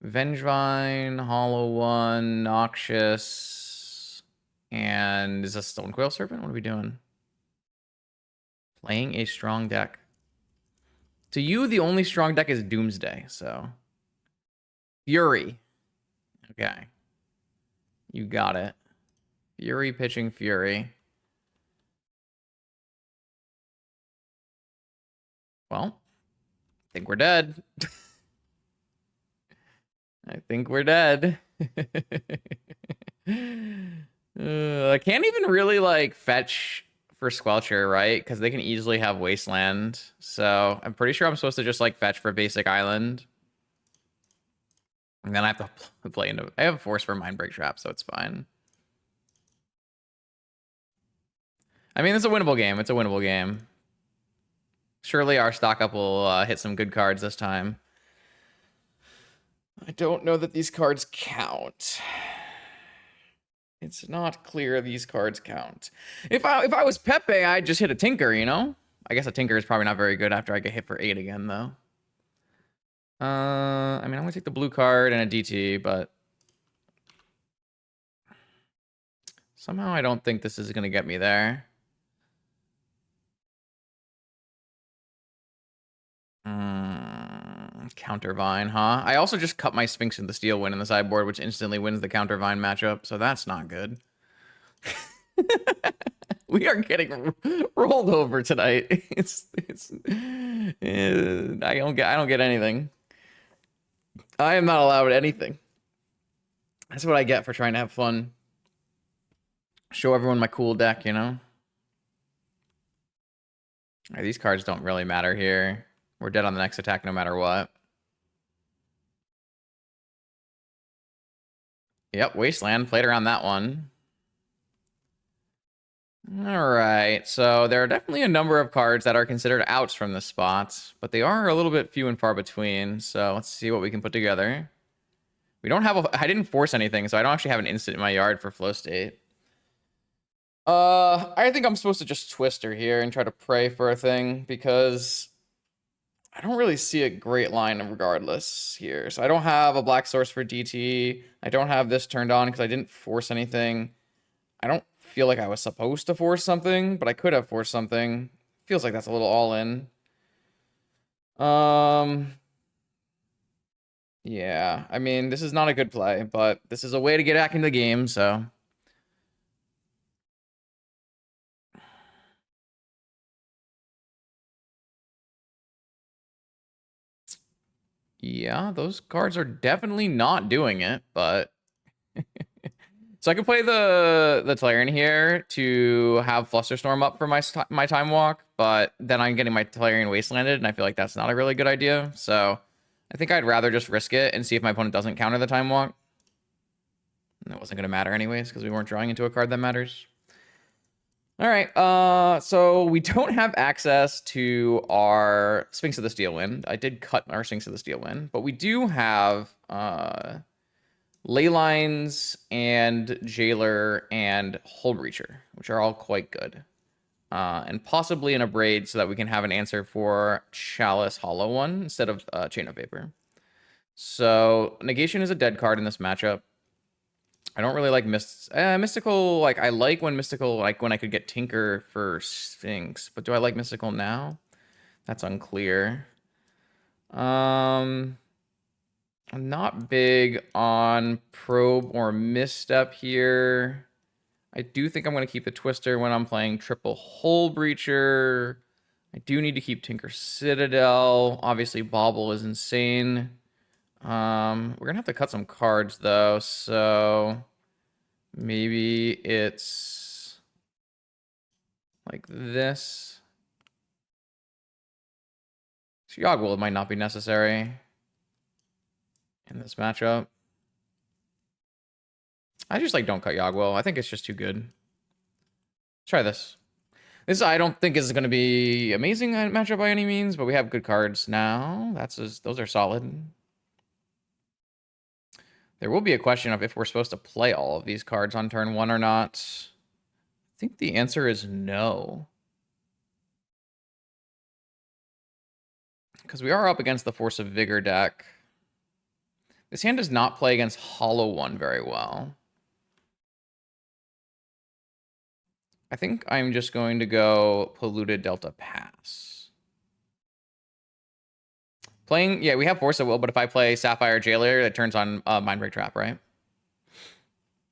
Vengevine, Hollow One, Noxious, and is this Stonecoil Serpent? What are we doing? Playing a strong deck. To you, the only strong deck is Doomsday, so. Fury. Okay. You got it. Fury pitching Fury. Well, I think we're dead. I think we're dead. I can't even really, like, fetch for Squelcher, right? Because they can easily have Wasteland. So I'm pretty sure I'm supposed to just, like, fetch for basic island. And then I have to play into... I have a Force for Mindbreak Trap, so it's fine. I mean, it's a winnable game. It's a winnable game. Surely our stock up will hit some good cards this time. I don't know that these cards count. It's not clear these cards count. If I was Pepe, I'd just hit a Tinker, you know? I guess a Tinker is probably not very good after I get hit for 8 again, though. I mean, I'm gonna take the blue card and a DT, but somehow I don't think this is gonna get me there. Countervine, huh? I also just cut my Sphinx in the Steel Win in the sideboard, which instantly wins the Countervine matchup, so that's not good. We are getting rolled over tonight. I don't get anything. I am not allowed anything. That's what I get for trying to have fun. Show everyone my cool deck, you know? These cards don't really matter here. We're dead on the next attack no matter what. Yep, Wasteland. Played around that one. All right, so there are definitely a number of cards that are considered outs from this spot, but they are a little bit few and far between, so let's see what we can put together. We don't have I didn't force anything, so I don't actually have an instant in my yard for flow state. I think I'm supposed to just Twister here and try to pray for a thing, because I don't really see a great line regardless here. So I don't have a black source for DT. I don't have this turned on because I didn't force anything. I don't feel like I was supposed to force something, but I could have forced something. Feels like that's a little all in. Yeah, I mean, this is not a good play, but this is a way to get back into the game, so. Yeah, those cards are definitely not doing it, but so I could play the Tolarian here to have Flusterstorm up for my Time Walk, but then I'm getting my Tolarian Wastelanded, and I feel like that's not a really good idea. So I think I'd rather just risk it and see if my opponent doesn't counter the Time Walk. And that wasn't going to matter anyways, because we weren't drawing into a card that matters. All right, so we don't have access to our Sphinx of the Steel Wind. I did cut our Sphinx of the Steel Wind, but we do have Leylines and Jailer and Hullbreacher, which are all quite good. And possibly an Abrade so that we can have an answer for Chalice Hollow one instead of Chain of Vapor. So Negation is a dead card in this matchup. I don't really like Mystical. Like, I like when Mystical, like when I could get Tinker for Sphinx, but do I like Mystical now? That's unclear. I'm not big on Probe or Misstep here. I do think I'm going to keep the Twister when I'm playing triple Hullbreacher. I do need to keep Tinker Citadel. Obviously, Bauble is insane. We're going to have to cut some cards, though, so maybe it's like this. Yogg-Will might not be necessary in this matchup. I just like don't cut Yogg-Will. I think it's just too good. Let's try this. This I don't think is going to be amazing matchup by any means, but we have good cards now. Those are solid. There will be a question of if we're supposed to play all of these cards on turn 1 or not. I think the answer is no. Because we are up against the Force of Vigor deck. This hand does not play against Hollow One very well. I think I'm just going to go Polluted Delta Pass. Playing, yeah, we have Force of Will, but if I play Sapphire Jailer, it turns on Mindbreak Trap, right?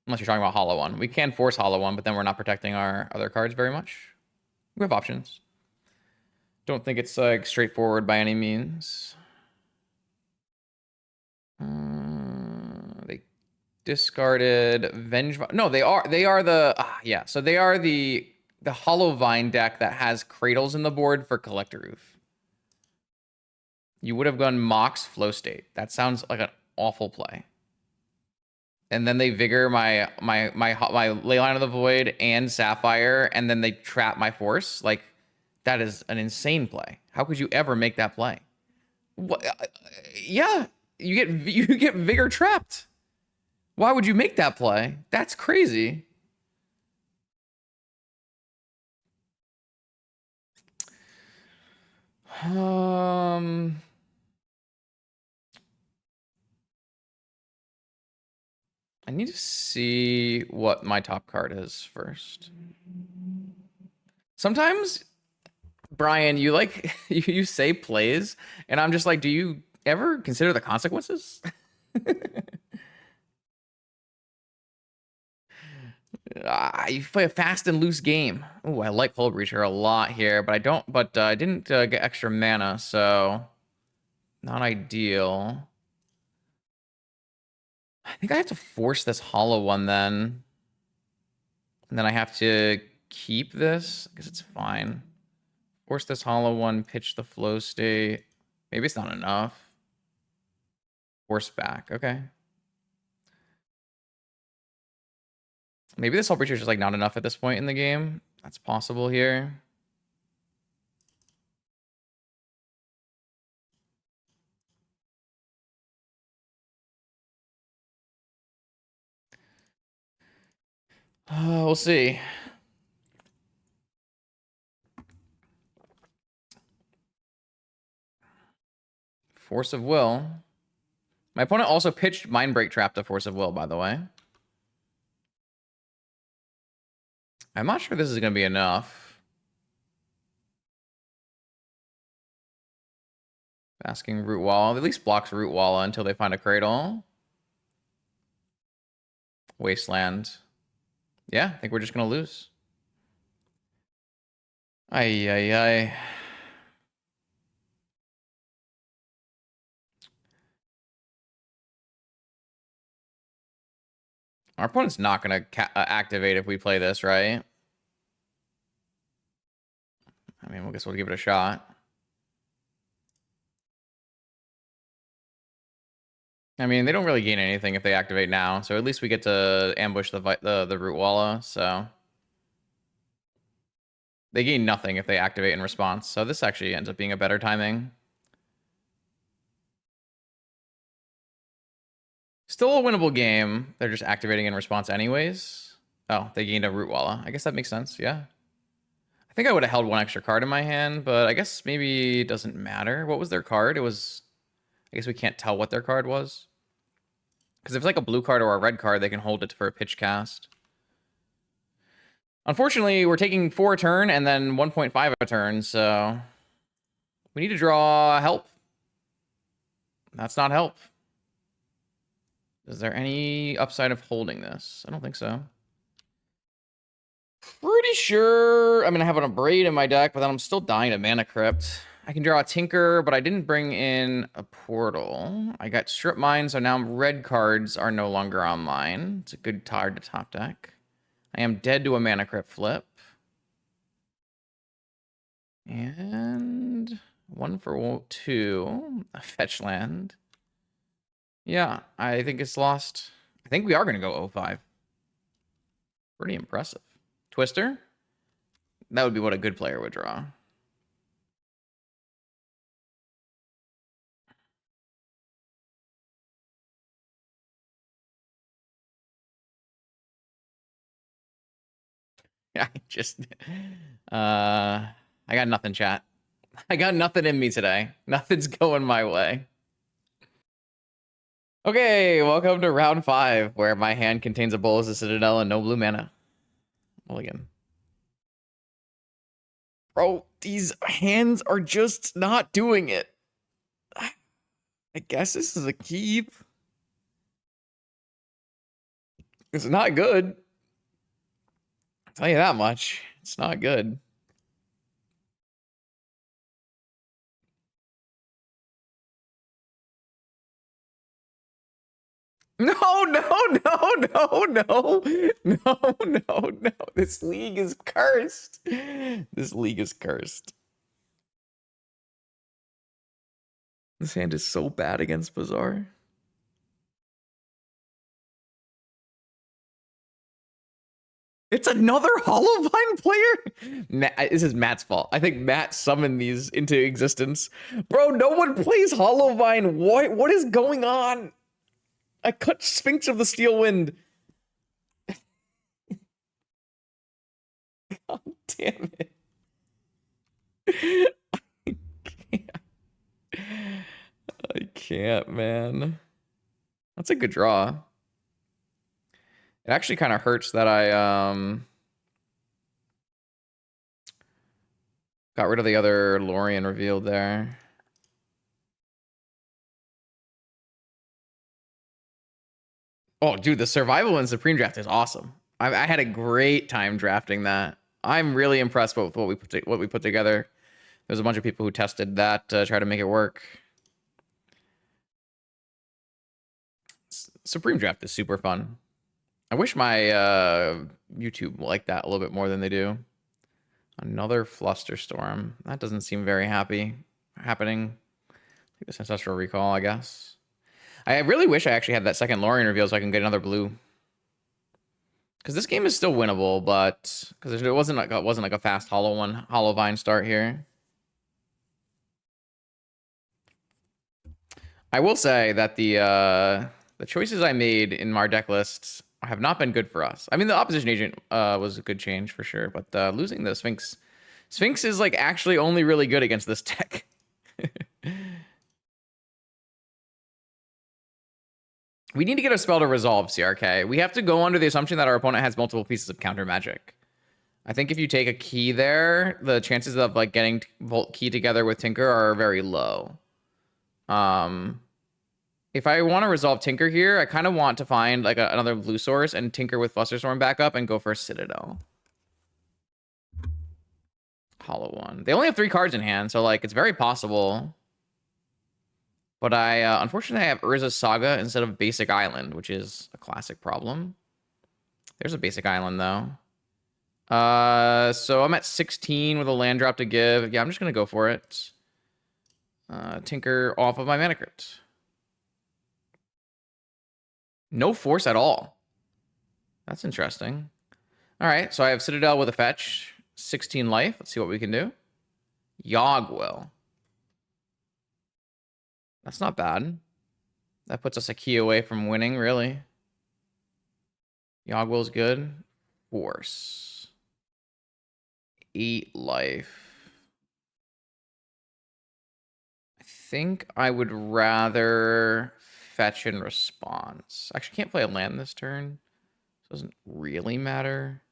Unless you're talking about Hollow One. We can force Hollow One, but then we're not protecting our other cards very much. We have options. Don't think it's like straightforward by any means. They discarded Venge. No, they are the yeah. So they are the HollowVine deck that has Cradles in the board for Collector Roof. You would have gone Mox Flow State. That sounds like an awful play. And then they Vigor my Leyline of the Void and Sapphire, and then they trap my Force. Like, that is an insane play. How could you ever make that play? What? Yeah, you get Vigor trapped. Why would you make that play? That's crazy. I need to see what my top card is first. Sometimes, Brian, you like you say plays, and I'm just like, do you ever consider the consequences? You play a fast and loose game. Oh, I like Hullbreacher a lot here, but I don't. But I didn't get extra mana, so not ideal. I think I have to force this hollow one then. And then I have to keep this. I guess it's fine. Force this hollow one, pitch the flow state. Maybe it's not enough. Force back. Okay. Maybe this Hull Breacher is just like not enough at this point in the game. That's possible here. We'll see. Force of Will. My opponent also pitched Mindbreak Trap to Force of Will, by the way. I'm not sure this is going to be enough. Asking Root Wall. At least blocks Root Wall until they find a Cradle. Wasteland. Yeah, I think we're just going to lose. Ay, ay, ay. Our opponent's not going to activate if we play this, right? I mean, I guess we'll give it a shot. I mean, they don't really gain anything if they activate now, so at least we get to ambush the Root Walla, so... They gain nothing if they activate in response, so this actually ends up being a better timing. Still a winnable game. They're just activating in response anyways. Oh, they gained a Root Walla. I guess that makes sense, yeah. I think I would have held one extra card in my hand, but I guess maybe it doesn't matter. What was their card? It was... I guess we can't tell what their card was. Because if it's like a blue card or a red card, they can hold it for a pitch cast. Unfortunately, we're taking 4 a turn and then 1.5 a turn, so... We need to draw help. That's not help. Is there any upside of holding this? I don't think so. Pretty sure I'm going to have an Abrade in my deck, but then I'm still dying to Mana Crypt. I can draw a Tinker, but I didn't bring in a Portal. I got Strip Mine, so now red cards are no longer online. It's a good card to top deck. I am dead to a Mana Crypt flip. And 1 for 2. A fetch land. Yeah, I think it's lost. I think we are going to go 0-5. Pretty impressive. Twister? That would be what a good player would draw. I just... I got nothing, chat. I got nothing in me today. Nothing's going my way. Okay, welcome to round 5, where my hand contains a Bolas of Citadel and no blue mana. Mulligan. Bro, these hands are just not doing it. I guess this is a keep. It's not good. I'll tell you that much. It's not good. No, no, no, no, no, no, no, no. This league is cursed. This league is cursed. This hand is so bad against Bazaar. It's another HollowVine player? This is Matt's fault. I think Matt summoned these into existence. Bro, no one plays HollowVine. What is going on? I cut Sphinx of the Steel Wind. God damn it. I can't, man. That's a good draw. It actually kind of hurts that I got rid of the other Lorien revealed there. Oh, dude, the Survival and Supreme draft is awesome. I had a great time drafting that. I'm really impressed with what we put together. There's a bunch of people who tested that to try to make it work. Supreme Draft is super fun. I wish my YouTube liked that a little bit more than they do. Another Flusterstorm. That doesn't seem very happening. Take this Ancestral Recall, I guess. I really wish I actually had that second Lorien reveal so I can get another blue. Because this game is still winnable, but because it wasn't like a fast HollowVine start here. I will say that the choices I made in our deck lists have not been good for us. I mean, the Opposition Agent was a good change for sure, but losing the Sphinx is like actually only really good against this deck. We need to get a spell to resolve CRK. We have to go under the assumption that our opponent has multiple pieces of counter magic. I think if you take a key there, the chances of like getting Volt Key together with Tinker are very low. If I want to resolve Tinker here, I kind of want to find like another blue source and Tinker with Flusterstorm back up and go for a Citadel. Hollow one. They only have 3 cards in hand, so like it's very possible. But unfortunately, I have Urza's Saga instead of Basic Island, which is a classic problem. There's a Basic Island, though. So I'm at 16 with a land drop to give. Yeah, I'm just going to go for it. Tinker off of my Mana Crypt. No force at all. That's interesting. All right, so I have Citadel with a fetch. 16 life. Let's see what we can do. Yogwill. That's not bad. That puts us a key away from winning, really. Yogwill's good. Force. 8 life. I think I would rather fetch in response. Actually, can't play a land this turn. Doesn't really matter.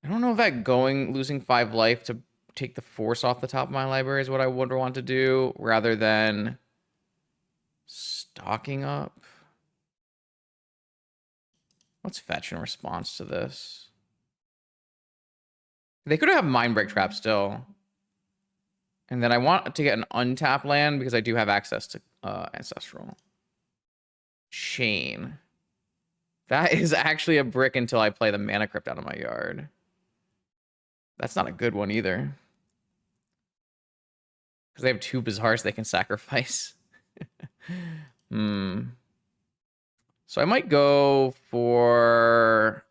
I don't know if that losing 5 life to take the force off the top of my library is what I would want to do, rather than stocking up. Let's fetch in response to this. They could have Mindbreak Trap still. And then I want to get an untapped land because I do have access to Ancestral. Chain. That is actually a brick until I play the Mana Crypt out of my yard. That's not a good one either. Because they have 2 Bazaars they can sacrifice. So I might go for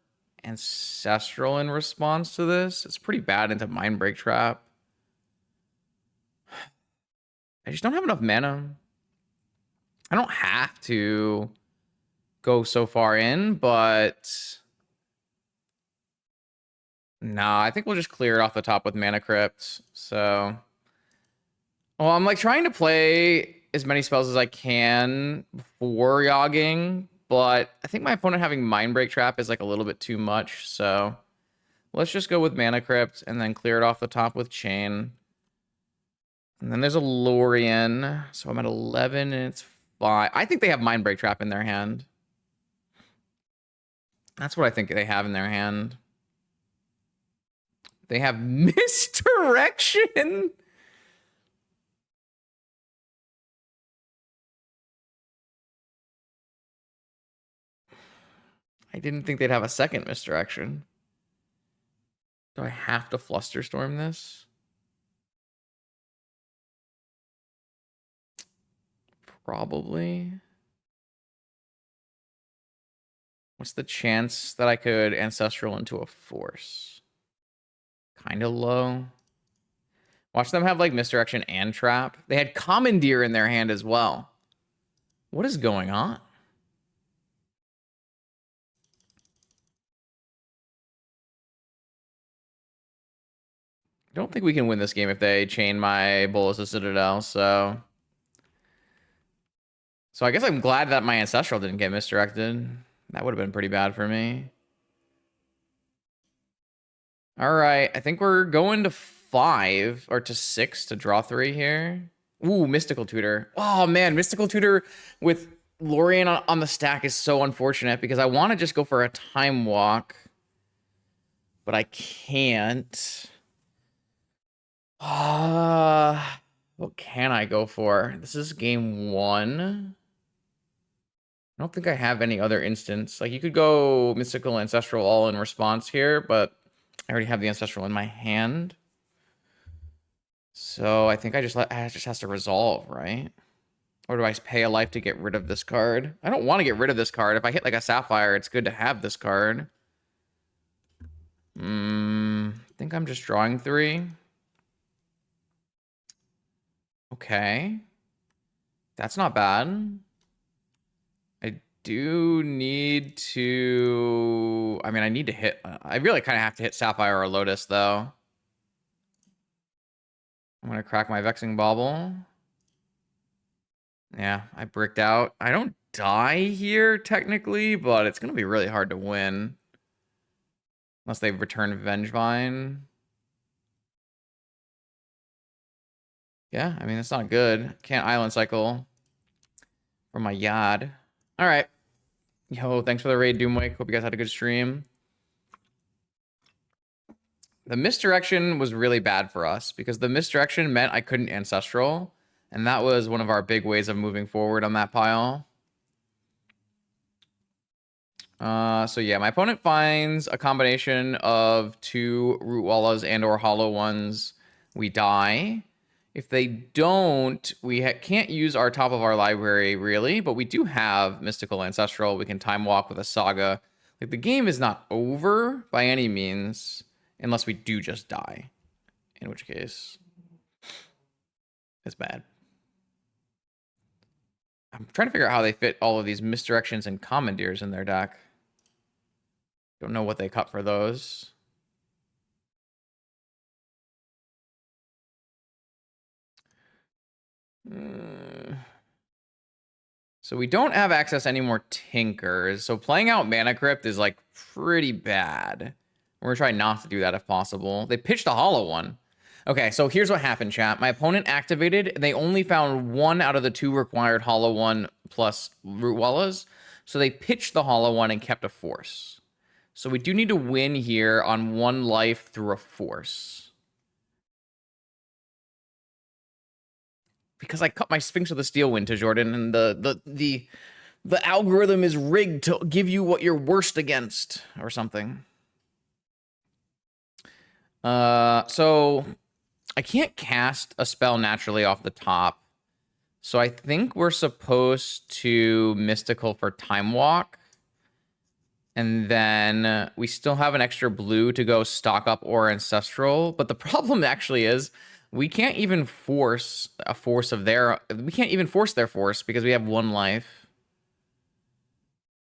Ancestral in response to this. It's pretty bad into Mindbreak Trap. I just don't have enough mana. I don't have to go so far in, but no, I think we'll just clear it off the top with Mana Crypt. So, well, I'm like trying to play as many spells as I can before yogging, but I think my opponent having Mindbreak Trap is like a little bit too much. So let's just go with Mana Crypt and then clear it off the top with Chain. And then there's a Lorien. So I'm at 11 and it's 5. I think they have Mindbreak Trap in their hand. That's what I think they have in their hand. They have Misdirection. I didn't think they'd have a second Misdirection. Do I have to Flusterstorm this? Probably. What's the chance that I could Ancestral into a force? Kind of low. Watch them have like Misdirection and Trap. They had Commandeer in their hand as well. What is going on? I don't think we can win this game if they chain my Bolus of Citadel, so I guess I'm glad that my Ancestral didn't get misdirected. That would have been pretty bad for me. All right, I think we're going to 5 or to 6 to draw 3 here. Ooh, Mystical Tutor. Oh man, Mystical Tutor with Lorien on the stack is so unfortunate because I want to just go for a Time Walk, but I can't. What can I go for? This is game 1. I don't think I have any other instance. Like, you could go Mystical Ancestral all in response here, but I already have the Ancestral in my hand. So I think I just it just has to resolve, right? Or do I pay a life to get rid of this card? I don't want to get rid of this card. If I hit like a Sapphire, it's good to have this card. I think I'm just drawing 3. Okay. That's not bad. I do need to... I mean, I need to hit... I really kind of have to hit Sapphire or Lotus, though. I'm going to crack my Vexing Bauble. Yeah, I bricked out. I don't die here, technically, but it's going to be really hard to win. Unless they return Vengevine. Yeah, I mean, it's not good. Can't Island Cycle from my Yad. All right. Yo, thanks for the raid, Doomwake. Hope you guys had a good stream. The misdirection was really bad for us because the misdirection meant I couldn't Ancestral. And that was one of our big ways of moving forward on that pile. So yeah, my opponent finds a combination of 2 Root Wallas and or Hollow ones. We die. If they don't, we can't use our top of our library, really, but we do have Mystical Ancestral. We can Time Walk with a Saga. Like, the game is not over by any means, unless we do just die, in which case it's bad. I'm trying to figure out how they fit all of these misdirections and commandeers in their deck. Don't know what they cut for those. So we don't have access to any more Tinkers. So playing out Mana Crypt is like pretty bad. We're gonna try not to do that if possible. They pitched a Hollow one. Okay, so here's what happened, chat. My opponent activated, and they only found 1 out of the 2 required Hollow one plus Root Wallas. So they pitched the Hollow one and kept a Force. So we do need to win here on 1 life through a Force. Because I cut my Sphinx with a Steel Wind, Jordan, and the algorithm is rigged to give you what you're worst against, or something. So I can't cast a spell naturally off the top. So I think we're supposed to Mystical for Time Walk. And then we still have an extra blue to go stock up or Ancestral. But the problem actually is we can't even force a force of their... We can't even force their force because we have 1 life.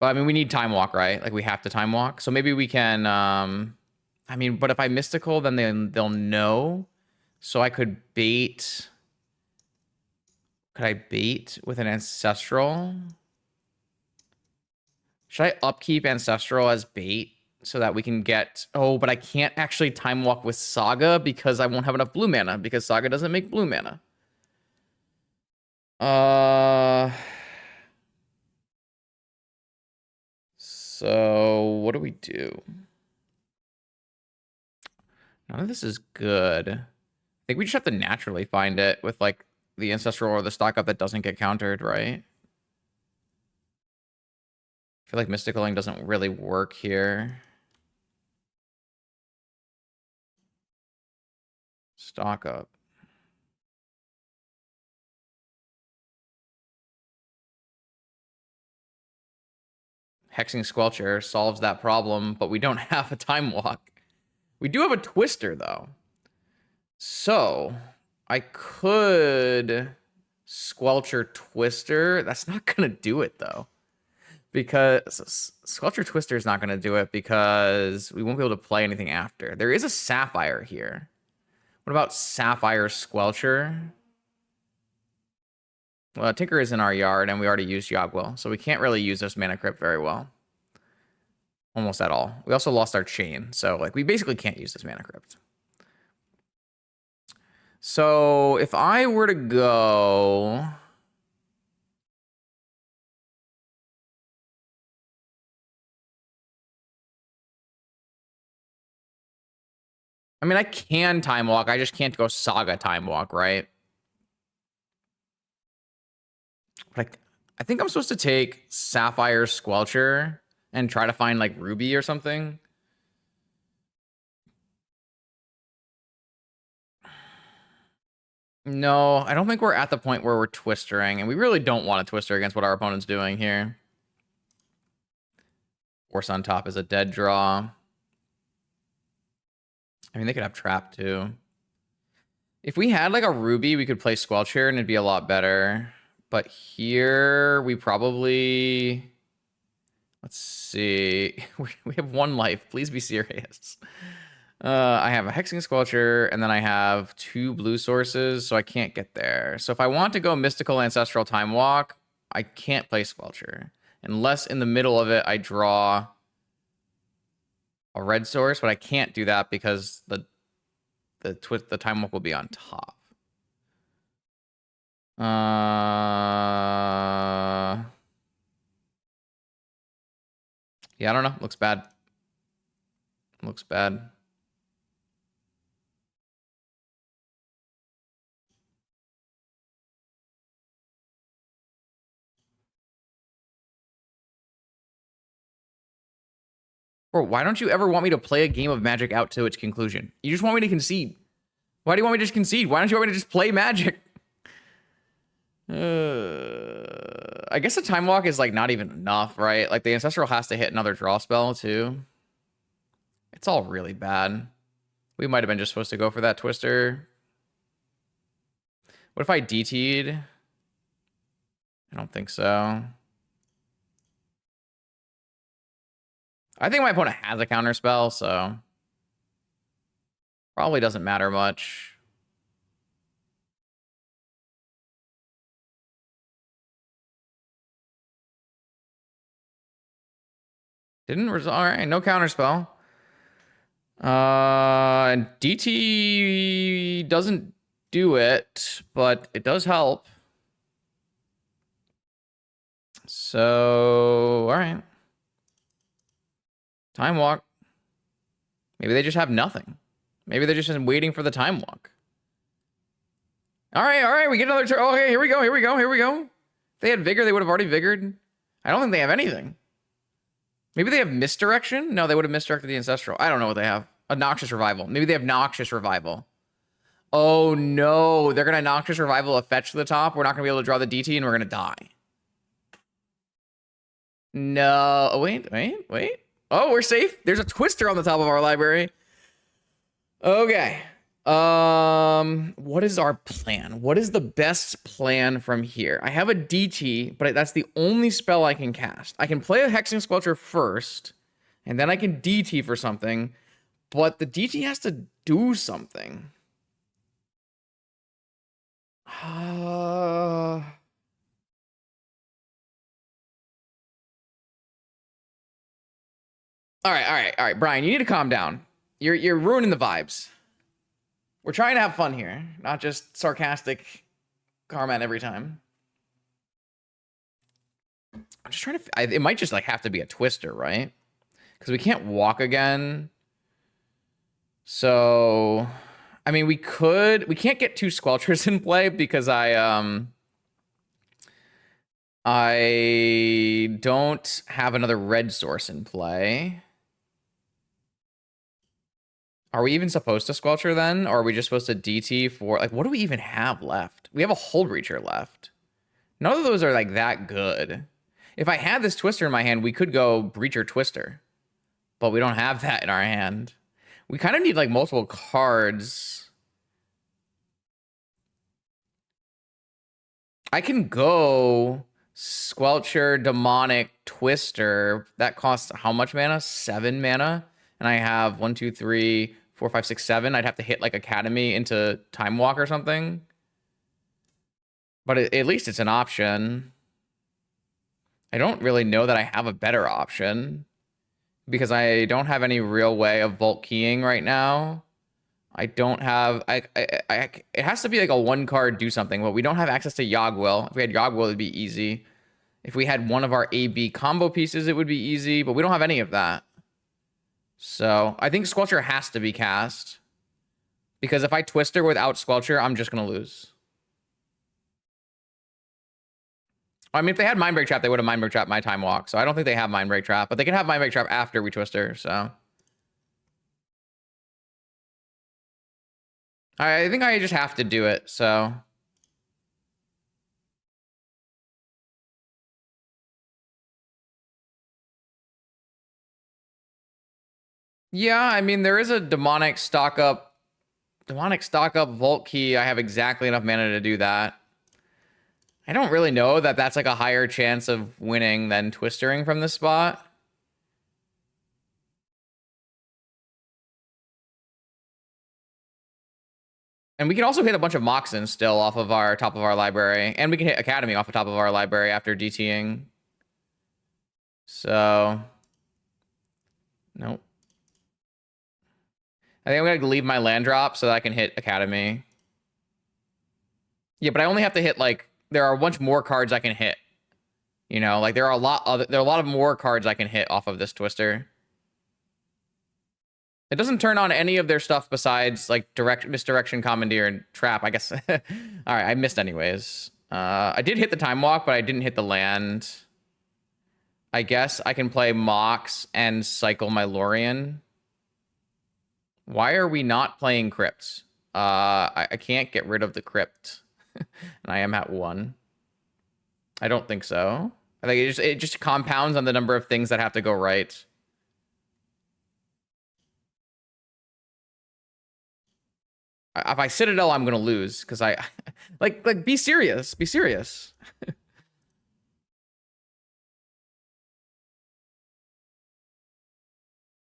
But I mean, we need Time Walk, right? Like, we have to Time Walk. So maybe we can... I mean, but if I Mystical, then they'll know. So I could bait... Could I bait with an Ancestral? Should I upkeep Ancestral as bait so that we can get... Oh, but I can't actually Time Walk with Saga because I won't have enough blue mana because Saga doesn't make blue mana. So what do we do? None of this is good. I think we just have to naturally find it with, like, the Ancestral or the stock up that doesn't get countered, right? I feel like Mysticaling doesn't really work here. Stock up. Hexing Squelcher solves that problem, but we don't have a Time Walk. We do have a Twister, though. So I could Squelcher Twister. That's not going to do it, though. Because Squelcher Twister is not going to do it because we won't be able to play anything after. There is a Sapphire here. What about Sapphire Squelcher? Well, Tinker is in our yard, and we already used Yogwell, so we can't really use this Mana Crypt very well. Almost at all. We also lost our Chain, so like we basically can't use this Mana Crypt. So if I were to go... I mean, I can Time Walk. I just can't go Saga Time Walk, right? But I think I'm supposed to take Sapphire Squelcher and try to find like Ruby or something. No, I don't think we're at the point where we're twistering, and we really don't want to twister against what our opponent's doing here. Force on top is a dead draw. I mean, they could have trap too. If we had like a Ruby, we could play Squelcher and it'd be a lot better. But here we probably, let's see. We have 1 life. Please be serious. I have a Hexing Squelcher, and then I have 2 blue sources, so I can't get there. So if I want to go Mystical Ancestral Time Walk, I can't play Squelcher. Unless in the middle of it, I draw a red source, but I can't do that because the Time Walk will be on top. Yeah, I don't know. Looks bad. Looks bad. Bro, why don't you ever want me to play a game of Magic out to its conclusion? You just want me to concede. Why do you want me to just concede? Why don't you want me to just play Magic? I guess the Time Walk is like not even enough, right? Like the Ancestral has to hit another draw spell too. It's all really bad. We might have been just supposed to go for that Twister. What if I DT'd? I don't think so. I think my opponent has a counter spell, so probably doesn't matter much. Didn't resolve. All right, no counter spell. DT doesn't do it, but it does help. So, all right. Time Walk. Maybe they just have nothing. Maybe they're just waiting for the Time Walk. All right. We get another turn. Okay, here we go. If they had Vigor, they would have already Vigored. I don't think they have anything. Maybe they have Misdirection? No, they would have misdirected the Ancestral. I don't know what they have. A Noxious Revival. Maybe they have Noxious Revival. Oh, no. They're going to Noxious Revival a fetch to the top. We're not going to be able to draw the DT, and we're going to die. No. Oh, wait. Oh, we're safe. There's a Twister on the top of our library. Okay. What is our plan? What is the best plan from here? I have a DT, but that's the only spell I can cast. I can play a Hexing Squelcher first, and then I can DT for something, but the DT has to do something. All right, Brian, you need to calm down. You're ruining the vibes. We're trying to have fun here, not just sarcastic comment every time. I'm just trying to. It might just like have to be a Twister, right? Because we can't walk again. So, I mean, we can't get 2 Squelchers in play because I don't have another red source in play. Are we even supposed to Squelcher then? Or are we just supposed to DT for, like, what do we even have left? We have a Hold Reacher left. None of those are, like, that good. If I had this Twister in my hand, we could go Breacher Twister. But we don't have that in our hand. We kind of need, like, multiple cards. I can go Squelcher, Demonic, Twister. That costs how much mana? 7 mana. And I have 1, 2, 3, 4, 5, 6, 7. I'd have to hit like Academy into Time Walk or something. But at least it's an option. I don't really know that I have a better option because I don't have any real way of bulk keying right now. I don't have. It has to be like a 1-card do something. But we don't have access to Yogg-Will. If we had Yogg-Will, it'd be easy. If we had one of our AB combo pieces, it would be easy. But we don't have any of that. So I think Squelcher has to be cast. Because if I Twister without Squelcher, I'm just going to lose. I mean, if they had Mindbreak Trap, they would have Mindbreak Trap my Time Walk. So I don't think they have Mindbreak Trap, but they can have Mindbreak Trap after we Twister. So I think I just have to do it. So yeah, I mean, there is a demonic stock up Vault Key. I have exactly enough mana to do that. I don't really know that that's like a higher chance of winning than Twistering from this spot. And we can also hit a bunch of Moxens still off of our top of our library. And we can hit Academy off the top of our library after DTing. So, nope. I think I'm going to leave my land drop so that I can hit Academy. Yeah, but I only have to hit, like, there are a bunch more cards I can hit. You know, like, there are a lot of more cards I can hit off of this Twister. It doesn't turn on any of their stuff besides, like, Misdirection, Commandeer, and Trap, I guess. All right, I missed anyways. I did hit the Time Walk, but I didn't hit the land. I guess I can play Mox and cycle my Lorien. Why are we not playing Crypt? I can't get rid of the Crypt. And I am at 1. I don't think so. I think it just compounds on the number of things that have to go right. If I Citadel, I'm gonna lose because I like be serious. Be serious.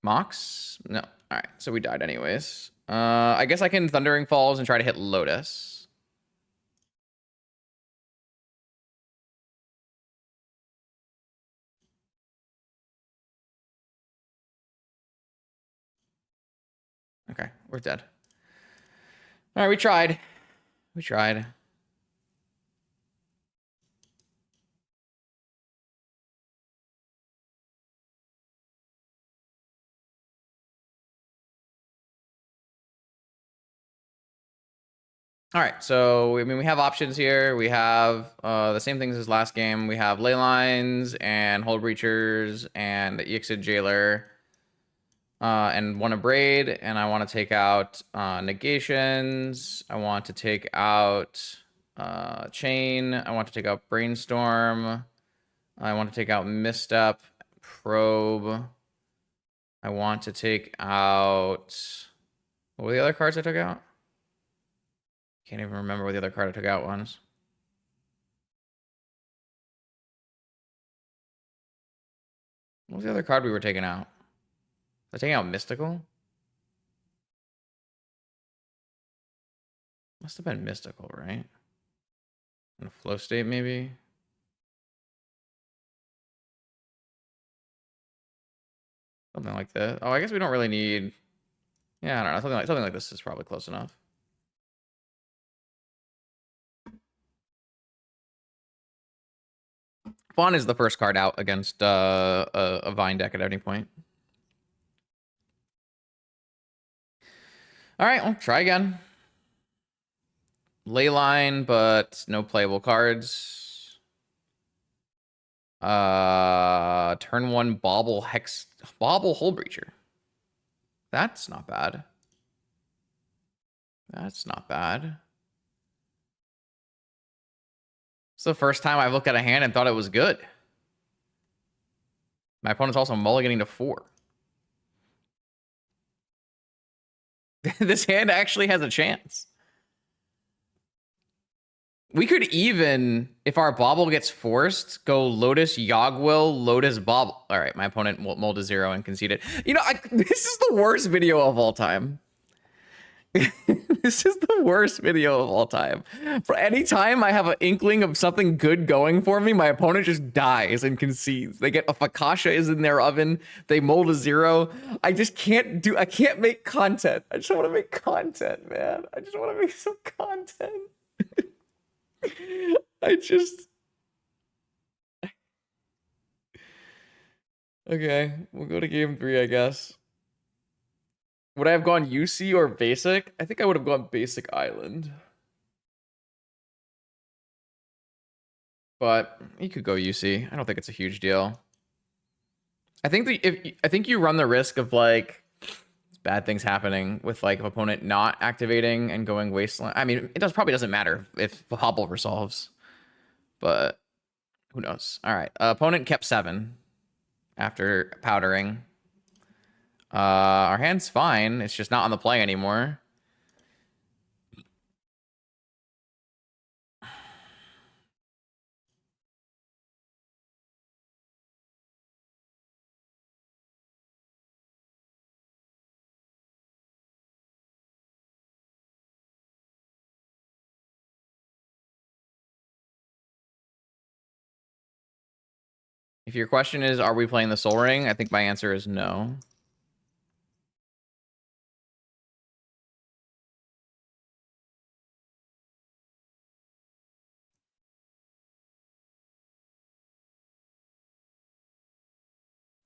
Mox? No. All right, so we died anyways. I guess I can Thundering Falls and try to hit Lotus. Okay, we're dead. All right, we tried. We tried. All right, so I mean, we have options here. We have the same things as last game. We have Ley Lines and Hold Breachers and Yixid Jailer and one Abrade. And I want to take out Negations. I want to take out Chain. I want to take out Brainstorm. I want to take out Misstep, Probe. I want to take out... What were the other cards I took out? Can't even remember what the other card I took out was. What was the other card we were taking out? Was I taking out Mystical? Must have been Mystical, right? In a flow state, maybe? Something like that. Oh, I guess we don't really need... Yeah, I don't know. Something like this is probably close enough. Fawn is the first card out against a Vine deck at any point. All right, well, try again. Leyline, but no playable cards. Turn 1 Bauble Hold Breacher. That's not bad. That's not bad. It's the first time I've looked at a hand and thought it was good. My opponent's also mulliganing to 4. This hand actually has a chance. We could even, if our Bauble gets forced, go Lotus Yogwill, Lotus Bauble. All right, my opponent mulled to 0 and conceded. You know, this is the worst video of all time. This is the worst video of all time. For any time I have an inkling of something good going for me, my opponent just dies and concedes. They get a Fakasha is in their oven. They mold a 0. I just can't make content. I just want to make content, man. I just want to make some content. Okay, we'll go to game 3, I guess. Would I have gone UC or basic? I think I would have gone basic island. but he could go UC. I don't think it's a huge deal. I think I think you run the risk of like bad things happening with like an opponent not activating and going wasteland. I mean, probably doesn't matter if Hobble resolves, but who knows? All right, opponent kept 7 after powdering. Our hand's fine. It's just not on the play anymore. If your question is, are we playing the Soul Ring? I think my answer is no.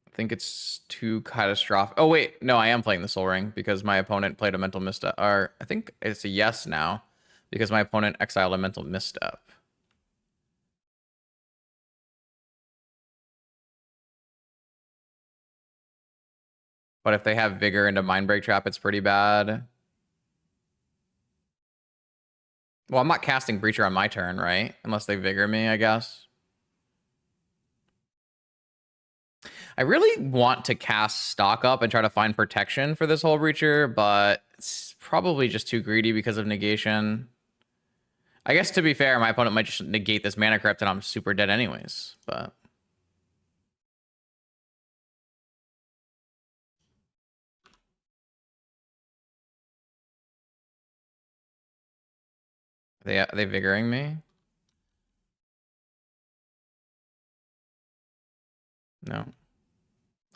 I think it's too catastrophic. Oh, wait. No, I am playing the Soul Ring because my opponent played a mental misstep. Or I think it's a yes now because my opponent exiled a mental misstep. But if they have Vigor into Mindbreak Trap, it's pretty bad. Well, I'm not casting Breacher on my turn, right? Unless they Vigor me, I guess. I really want to cast Stock Up and try to find protection for this whole Breacher, but it's probably just too greedy because of negation. I guess to be fair, my opponent might just negate this Mana Crypt and I'm super dead anyways, but... Are they Vigoring me? No.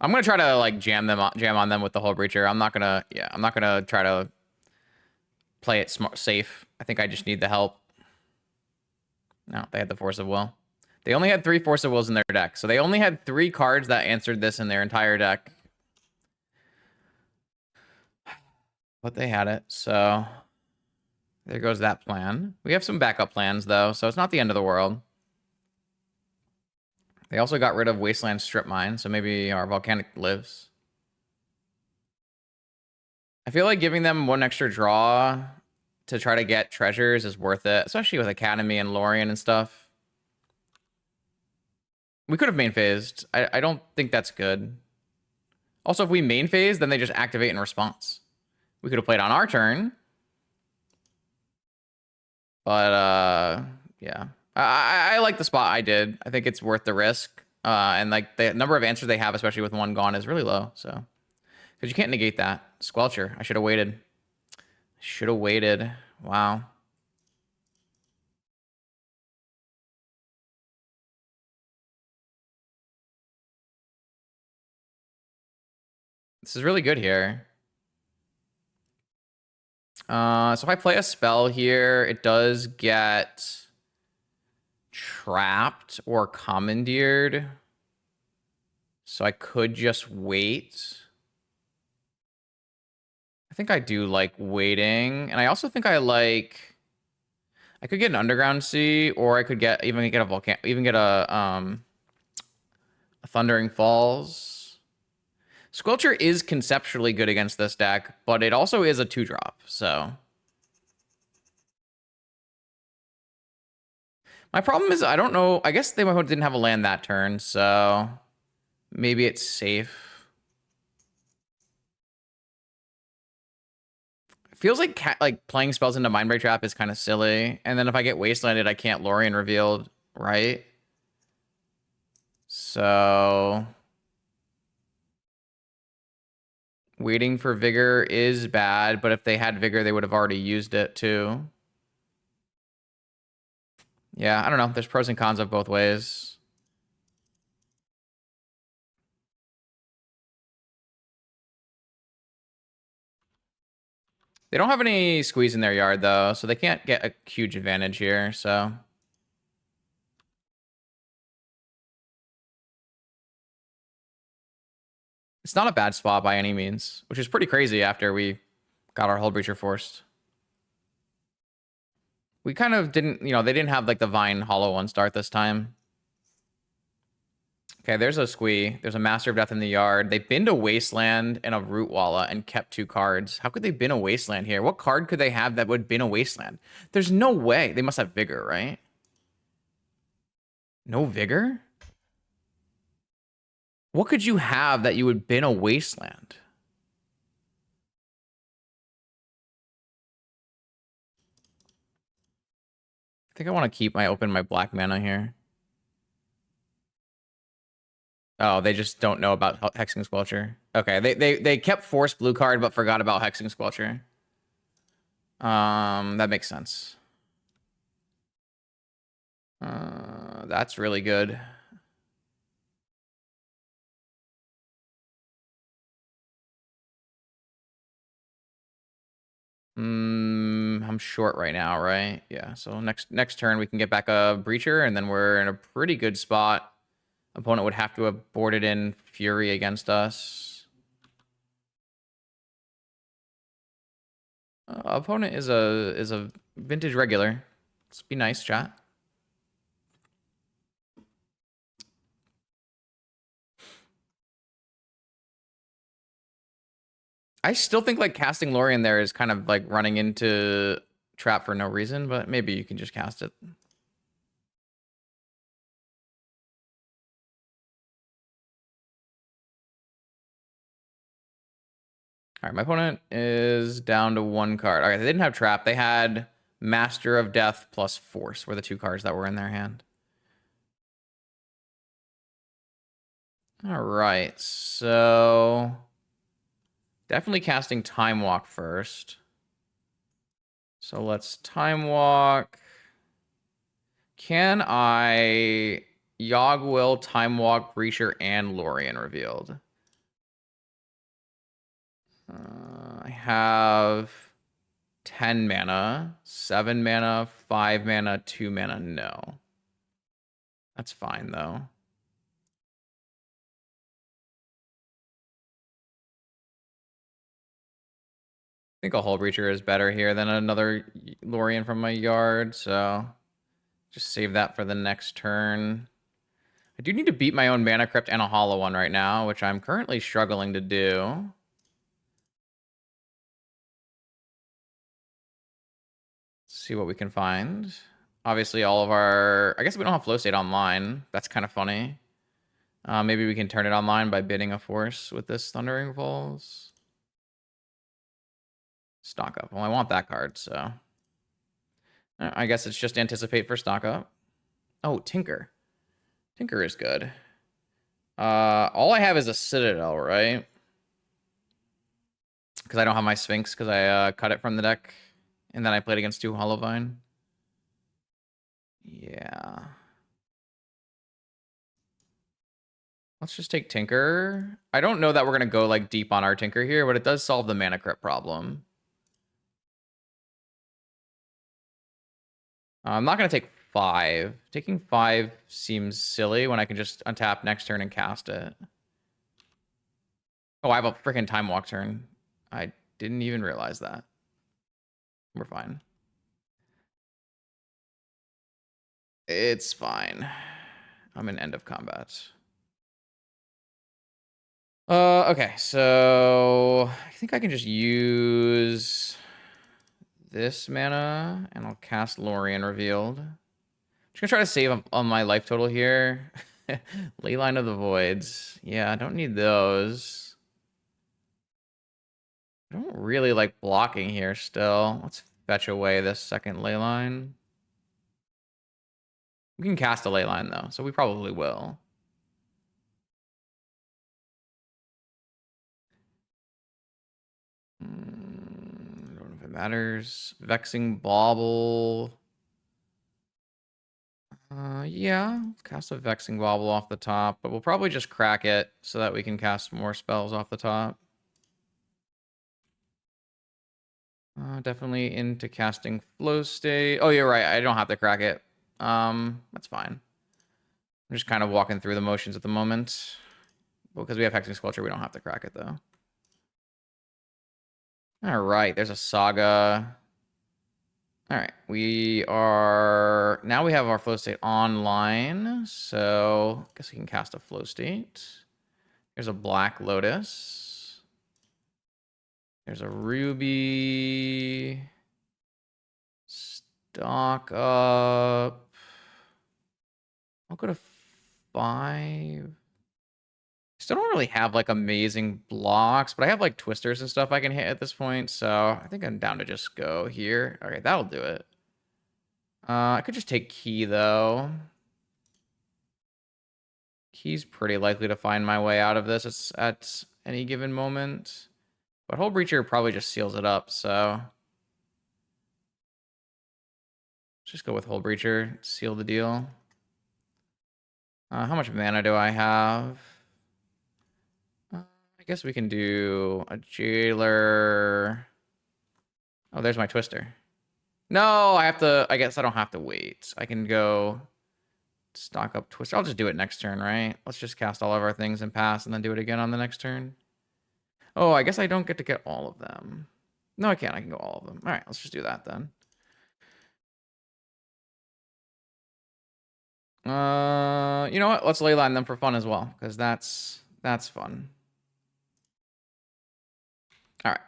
I'm gonna try to like jam on them with the whole Breacher. I'm not gonna try to play it safe. I think I just need the help. No, they had the Force of Will. They only had 3 Force of Wills in their deck, so they only had 3 cards that answered this in their entire deck. But they had it, so there goes that plan. We have some backup plans though, so it's not the end of the world. They also got rid of Wasteland Strip Mine, so maybe our Volcanic lives. I feel like giving them 1 extra draw to try to get treasures is worth it, especially with Academy and Lorien and stuff. We could have main phased. I don't think that's good. Also, if we main phase, then they just activate in response. We could have played on our turn. But, yeah. I like the spot I did. I think it's worth the risk. And, like, the number of answers they have, especially with 1 gone, is really low, so... Because you can't negate that. Squelcher. I should have waited. Should have waited. Wow. This is really good here. So if I play a spell here, it does get trapped or commandeered. So I could just wait. I think I do like waiting. And I also think I like... I could get an Underground Sea, or I could even get a Thundering Falls. Squelcher is conceptually good against this deck, but it also is a 2-drop, so... My problem is, I don't know... I guess they didn't have a land that turn, so... Maybe it's safe. It feels like playing spells into Mindbreak Trap is kind of silly, and then if I get Wastelanded, I can't Lorien Revealed, right? So... Waiting for Vigor is bad, but if they had Vigor, they would have already used it too. Yeah, I don't know. There's pros and cons of both ways. They don't have any squeeze in their yard, though, so they can't get a huge advantage here, so... It's not a bad spot by any means, which is pretty crazy after we got our Hull Breacher forced. We kind of didn't, you know, they didn't have like the Vine Hollow one start this time. Okay, there's a Squee. There's a Master of Death in the yard. They binned a Wasteland and a Root Walla and kept 2 cards. How could they bin a Wasteland here? What card could they have that would bin a Wasteland? There's no way. They must have Vigor, right? No Vigor? What could you have that you would bin a Wasteland? I think I want to keep my black mana here. Oh, they just don't know about Hexing Squelcher. Okay, they kept Force blue card but forgot about Hexing Squelcher. That makes sense. That's really good. I'm short right now, right? Yeah, so next turn we can get back a Breacher, and then we're in a pretty good spot. Opponent would have to have boarded in Fury against us. Opponent is a vintage regular. Let's be nice, chat. I still think like casting Lorien there is kind of like running into trap for no reason, but maybe you can just cast it. All right, my opponent is down to 1 card. All right, they didn't have trap. They had Master of Death plus Force were the 2 cards that were in their hand. All right, so definitely casting Time Walk first. So let's Time Walk. Can I Yogg-Will, Time Walk, Breacher, and Lorien revealed? I have 10 mana, 7 mana, 5 mana, 2 mana. No. That's fine, though. I think a Hull Breacher is better here than another Lorien from my yard, so just save that for the next turn. I do need to beat my own Mana Crypt and a Hollow one right now, which I'm currently struggling to do. See what we can find. Obviously, all of our... I guess we don't have Flow State online. That's kind of funny. Maybe we can turn it online by bidding a Force with this Thundering Falls. Stock up. Well, I want that card, so... I guess it's just anticipate for stock up. Oh, Tinker. Tinker is good. All I have is a Citadel, right? Because I don't have my Sphinx, because I cut it from the deck. And then I played against 2 HollowVine. Yeah. Let's just take Tinker. I don't know that we're going to go like deep on our Tinker here, but it does solve the Mana Crypt problem. I'm not going to take 5. Taking 5 seems silly when I can just untap next turn and cast it. Oh, I have a freaking Time Walk turn. I didn't even realize that. We're fine. It's fine. I'm in end of combat. Okay, so I think I can just use this mana and I'll cast Lorien Revealed. Just gonna try to save on my life total here. Leyline of the Voids. Yeah, I don't need those. I don't really like blocking here still. Let's fetch away this second Leyline. We can cast a Leyline though, so we probably will. I don't know if it matters. Vexing Bauble. Yeah, cast a Vexing Bauble off the top, but we'll probably just crack it so that we can cast more spells off the top. Definitely into casting Flow State. Oh, you're right. I don't have to crack it. That's fine. I'm just kind of walking through the motions at the moment. Well, because we have Hexing Squelcher, we don't have to crack it, though. All right, there's a Saga. All right, we have our flow state online, so I guess we can cast a flow state. There's a Black Lotus. There's a Ruby. Stock up. I'll go to 5. Still don't really have like amazing blocks, but I have like twisters and stuff I can hit at this point, so I think I'm down to just go here. Okay, that'll do it. I could just take Key though. Key's pretty likely to find my way out of this at any given moment. But Hull Breacher probably just seals it up, so let's just go with Hull Breacher, seal the deal. How much mana do I have? I guess we can do a Jailer. Oh, there's my Twister. No, I guess I don't have to wait. I can go stock up Twister. I'll just do it next turn, right? Let's just cast all of our things and pass and then do it again on the next turn. Oh, I guess I don't get to get all of them. No, I can't. I can go all of them. All right, let's just do that then. You know what? Let's leyline them for fun as well, because that's fun. All right.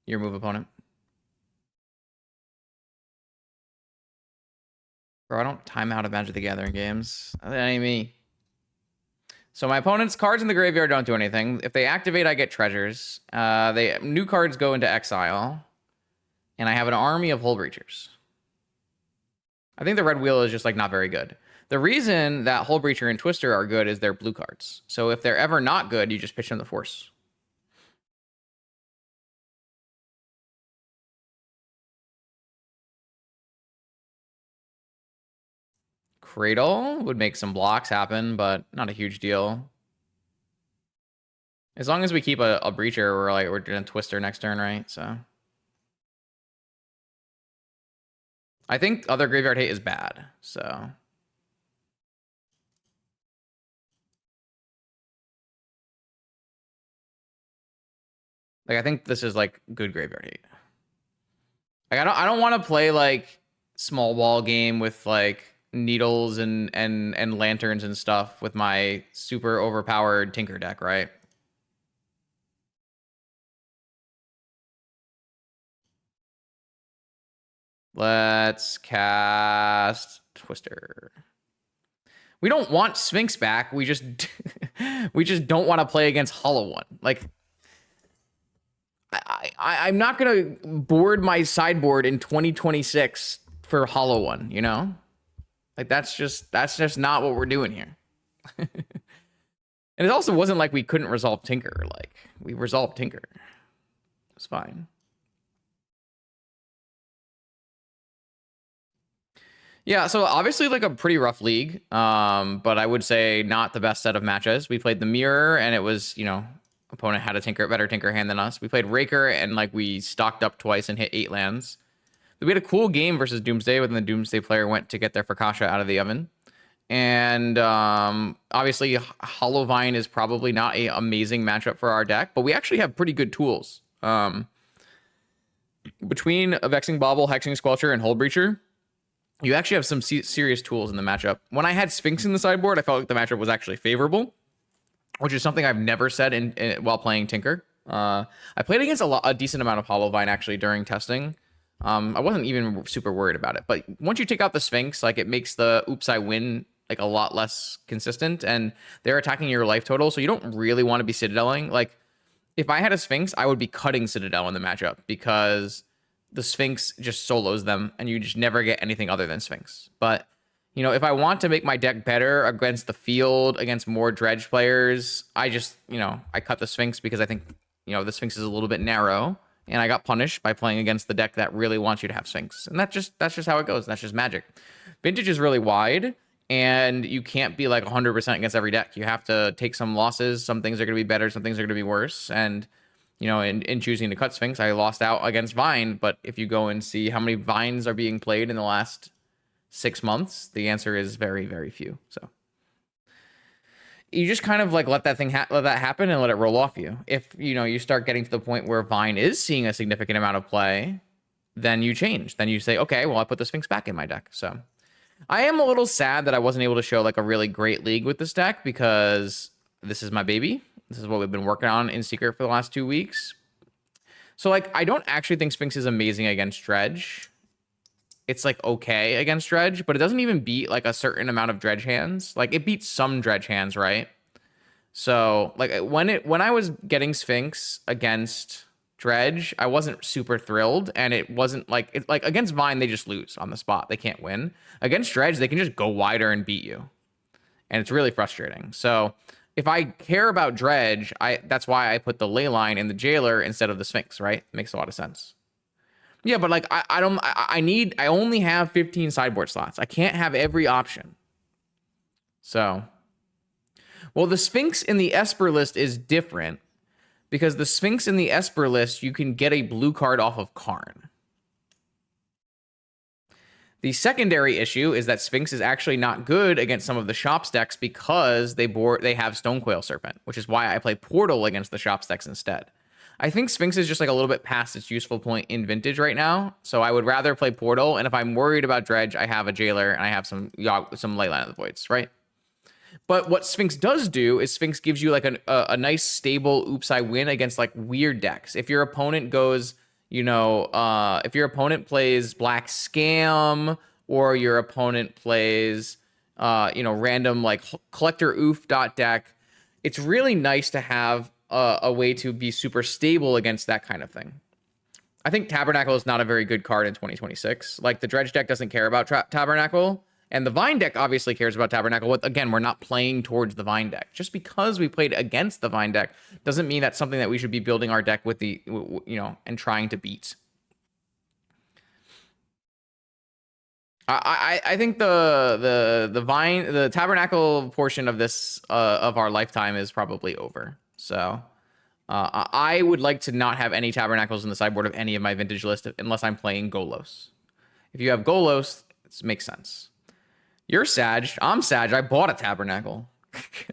Your move, opponent. Bro, I don't time out of Magic the Gathering games. That ain't me. So my opponent's cards in the graveyard don't do anything. If they activate, I get treasures. New cards go into exile. And I have an army of Hull Breachers. I think the red wheel is just like not very good. The reason that Hull Breacher and Twister are good is they're blue cards. So if they're ever not good, you just pitch them the force. Cradle would make some blocks happen, but not a huge deal. As long as we keep a Breacher, we're gonna Twister next turn, right? So I think other graveyard hate is bad, so like I think this is like good graveyard hate. Like I don't want to play like small ball game with like needles and lanterns and stuff with my super overpowered Tinker deck, right? Let's cast Twister. We don't want Sphinx back. We just don't want to play against Hollow One. Like I'm not gonna board my sideboard in 2026 for Hollow One, you know? Like that's just not what we're doing here. And it also wasn't like we couldn't resolve Tinker. Like we resolved Tinker. It's fine. Yeah, so obviously like a pretty rough league, but I would say not the best set of matches. We played the Mirror, and it was, you know, opponent had a better Tinker hand than us. We played Raker, and like we stocked up twice and hit 8 lands. We had a cool game versus Doomsday when the Doomsday player went to get their Fakasha out of the oven. And obviously, HollowVine is probably not an amazing matchup for our deck, but we actually have pretty good tools. Between a Vexing Bauble, Hexing Squelcher, and Hull Breacher, you actually have some serious tools in the matchup. When I had Sphinx in the sideboard, I felt like the matchup was actually favorable, which is something I've never said while playing Tinker. I played against a decent amount of HollowVine actually during testing. I wasn't even super worried about it, but once you take out the Sphinx, like it makes the oops I win like a lot less consistent, and they're attacking your life total, so you don't really want to be Citadeling. Like if I had a Sphinx, I would be cutting Citadel in the matchup because the Sphinx just solos them and you just never get anything other than Sphinx. But, you know, if I want to make my deck better against the field, against more dredge players, I just, you know, I cut the Sphinx because I think, you know, the Sphinx is a little bit narrow, and I got punished by playing against the deck that really wants you to have Sphinx. And that's just how it goes. That's just Magic. Vintage is really wide, and you can't be like 100% against every deck. You have to take some losses. Some things are going to be better, some things are going to be worse. And you know, in choosing to cut Sphinx, I lost out against Vine. But if you go and see how many Vines are being played in the last 6 months, the answer is very, very few. So you just kind of like let that happen and let it roll off you. If, you know, you start getting to the point where Vine is seeing a significant amount of play, then you change. Then you say, okay, well, I put the Sphinx back in my deck. So I am a little sad that I wasn't able to show like a really great league with this deck because this is my baby. This is what we've been working on in secret for the last 2 weeks. So like, I don't actually think Sphinx is amazing against Dredge. It's like okay against Dredge, but it doesn't even beat like a certain amount of Dredge hands. Like it beats some Dredge hands, right? So like when I was getting Sphinx against Dredge, I wasn't super thrilled, and it wasn't like against Vine they just lose on the spot. They can't win. Against Dredge, they can just go wider and beat you. And it's really frustrating. So if I care about Dredge, that's why I put the Leyline in the Jailer instead of the Sphinx, right? Makes a lot of sense. Yeah, but like I only have 15 sideboard slots. I can't have every option. So, well, the Sphinx in the Esper list is different because the Sphinx in the Esper list, you can get a blue card off of Karn. The secondary issue is that Sphinx is actually not good against some of the Shops decks because they have Stonecoil Serpent, which is why I play Portal against the Shops decks instead. I think Sphinx is just like a little bit past its useful point in Vintage right now, so I would rather play Portal, and if I'm worried about Dredge, I have a Jailer, and I have some Leyline of the Voids, right? But what Sphinx does do is Sphinx gives you like a nice stable oops I win against like weird decks. If your opponent goes, if your opponent plays Black Scam, or your opponent plays random like Collector Oof deck, it's really nice to have a way to be super stable against that kind of thing. I think Tabernacle is not a very good card in 2026. Like the Dredge deck doesn't care about Tabernacle, and the Vine deck obviously cares about Tabernacle. But again, we're not playing towards the Vine deck. Just because we played against the Vine deck doesn't mean that's something that we should be building our deck with and trying to beat. I think the Tabernacle portion of this of our lifetime is probably over. So I would like to not have any Tabernacles in the sideboard of any of my Vintage list unless I'm playing Golos. If you have Golos, it makes sense. You're Sag. I'm Sag. I bought a Tabernacle.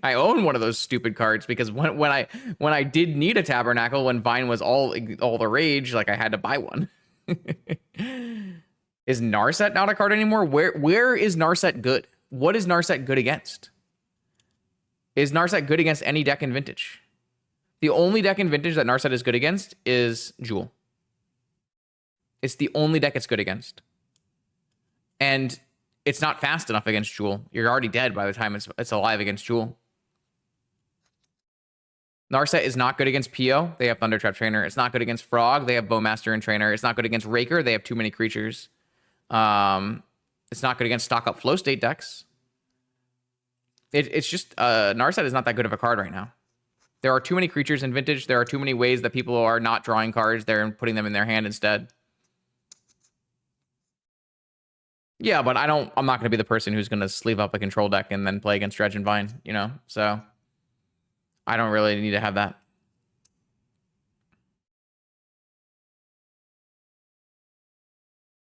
I own one of those stupid cards because when I did need a Tabernacle, when Vine was all the rage, like I had to buy one. Is Narset not a card anymore? Where is Narset good? What is Narset good against? Is Narset good against any deck in Vintage? The only deck in Vintage that Narset is good against is Jewel. It's the only deck it's good against. And it's not fast enough against Jewel. You're already dead by the time it's alive against Jewel. Narset is not good against Pio. They have Thundertrap Trainer. It's not good against Frog. They have Bowmaster and Trainer. It's not good against Raker. They have too many creatures. It's not good against stock up flow state decks. It's just Narset is not that good of a card right now. There are too many creatures in Vintage. There are too many ways that people are not drawing cards. They're putting them in their hand instead. Yeah, but I'm not going to be the person who's going to sleeve up a control deck and then play against Dredge and Vine, So I don't really need to have that.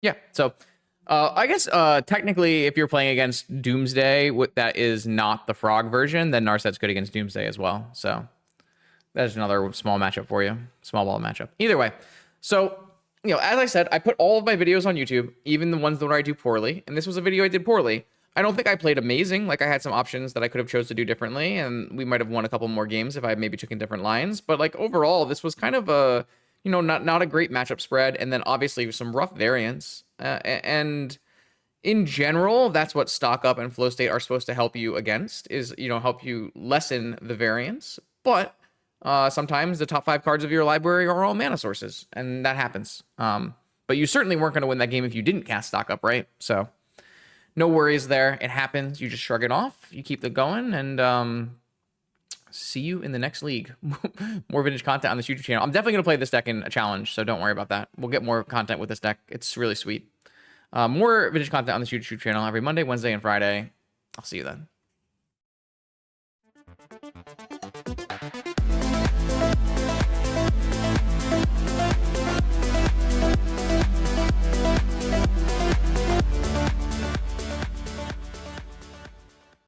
Yeah, so I guess technically if you're playing against Doomsday, that is not the Frog version, then Narset's good against Doomsday as well. So that's another small matchup for you. Small ball matchup. Either way. So, as I said, I put all of my videos on YouTube, even the ones where I do poorly. And this was a video I did poorly. I don't think I played amazing. Like I had some options that I could have chose to do differently, and we might have won a couple more games if I maybe took in different lines. But like overall, this was kind of a, not a great matchup spread. And then obviously some rough variance. And in general, that's what stock up and flow state are supposed to help you against, is, help you lessen the variance. But sometimes the top 5 cards of your library are all mana sources, and that happens. But you certainly weren't going to win that game if you didn't cast stock up, right? So no worries there. It happens. You just shrug it off. You keep it going, and see you in the next league. More Vintage content on this YouTube channel. I'm definitely going to play this deck in a challenge, so don't worry about that. We'll get more content with this deck. It's really sweet. More Vintage content on this YouTube channel every Monday, Wednesday, and Friday. I'll see you then.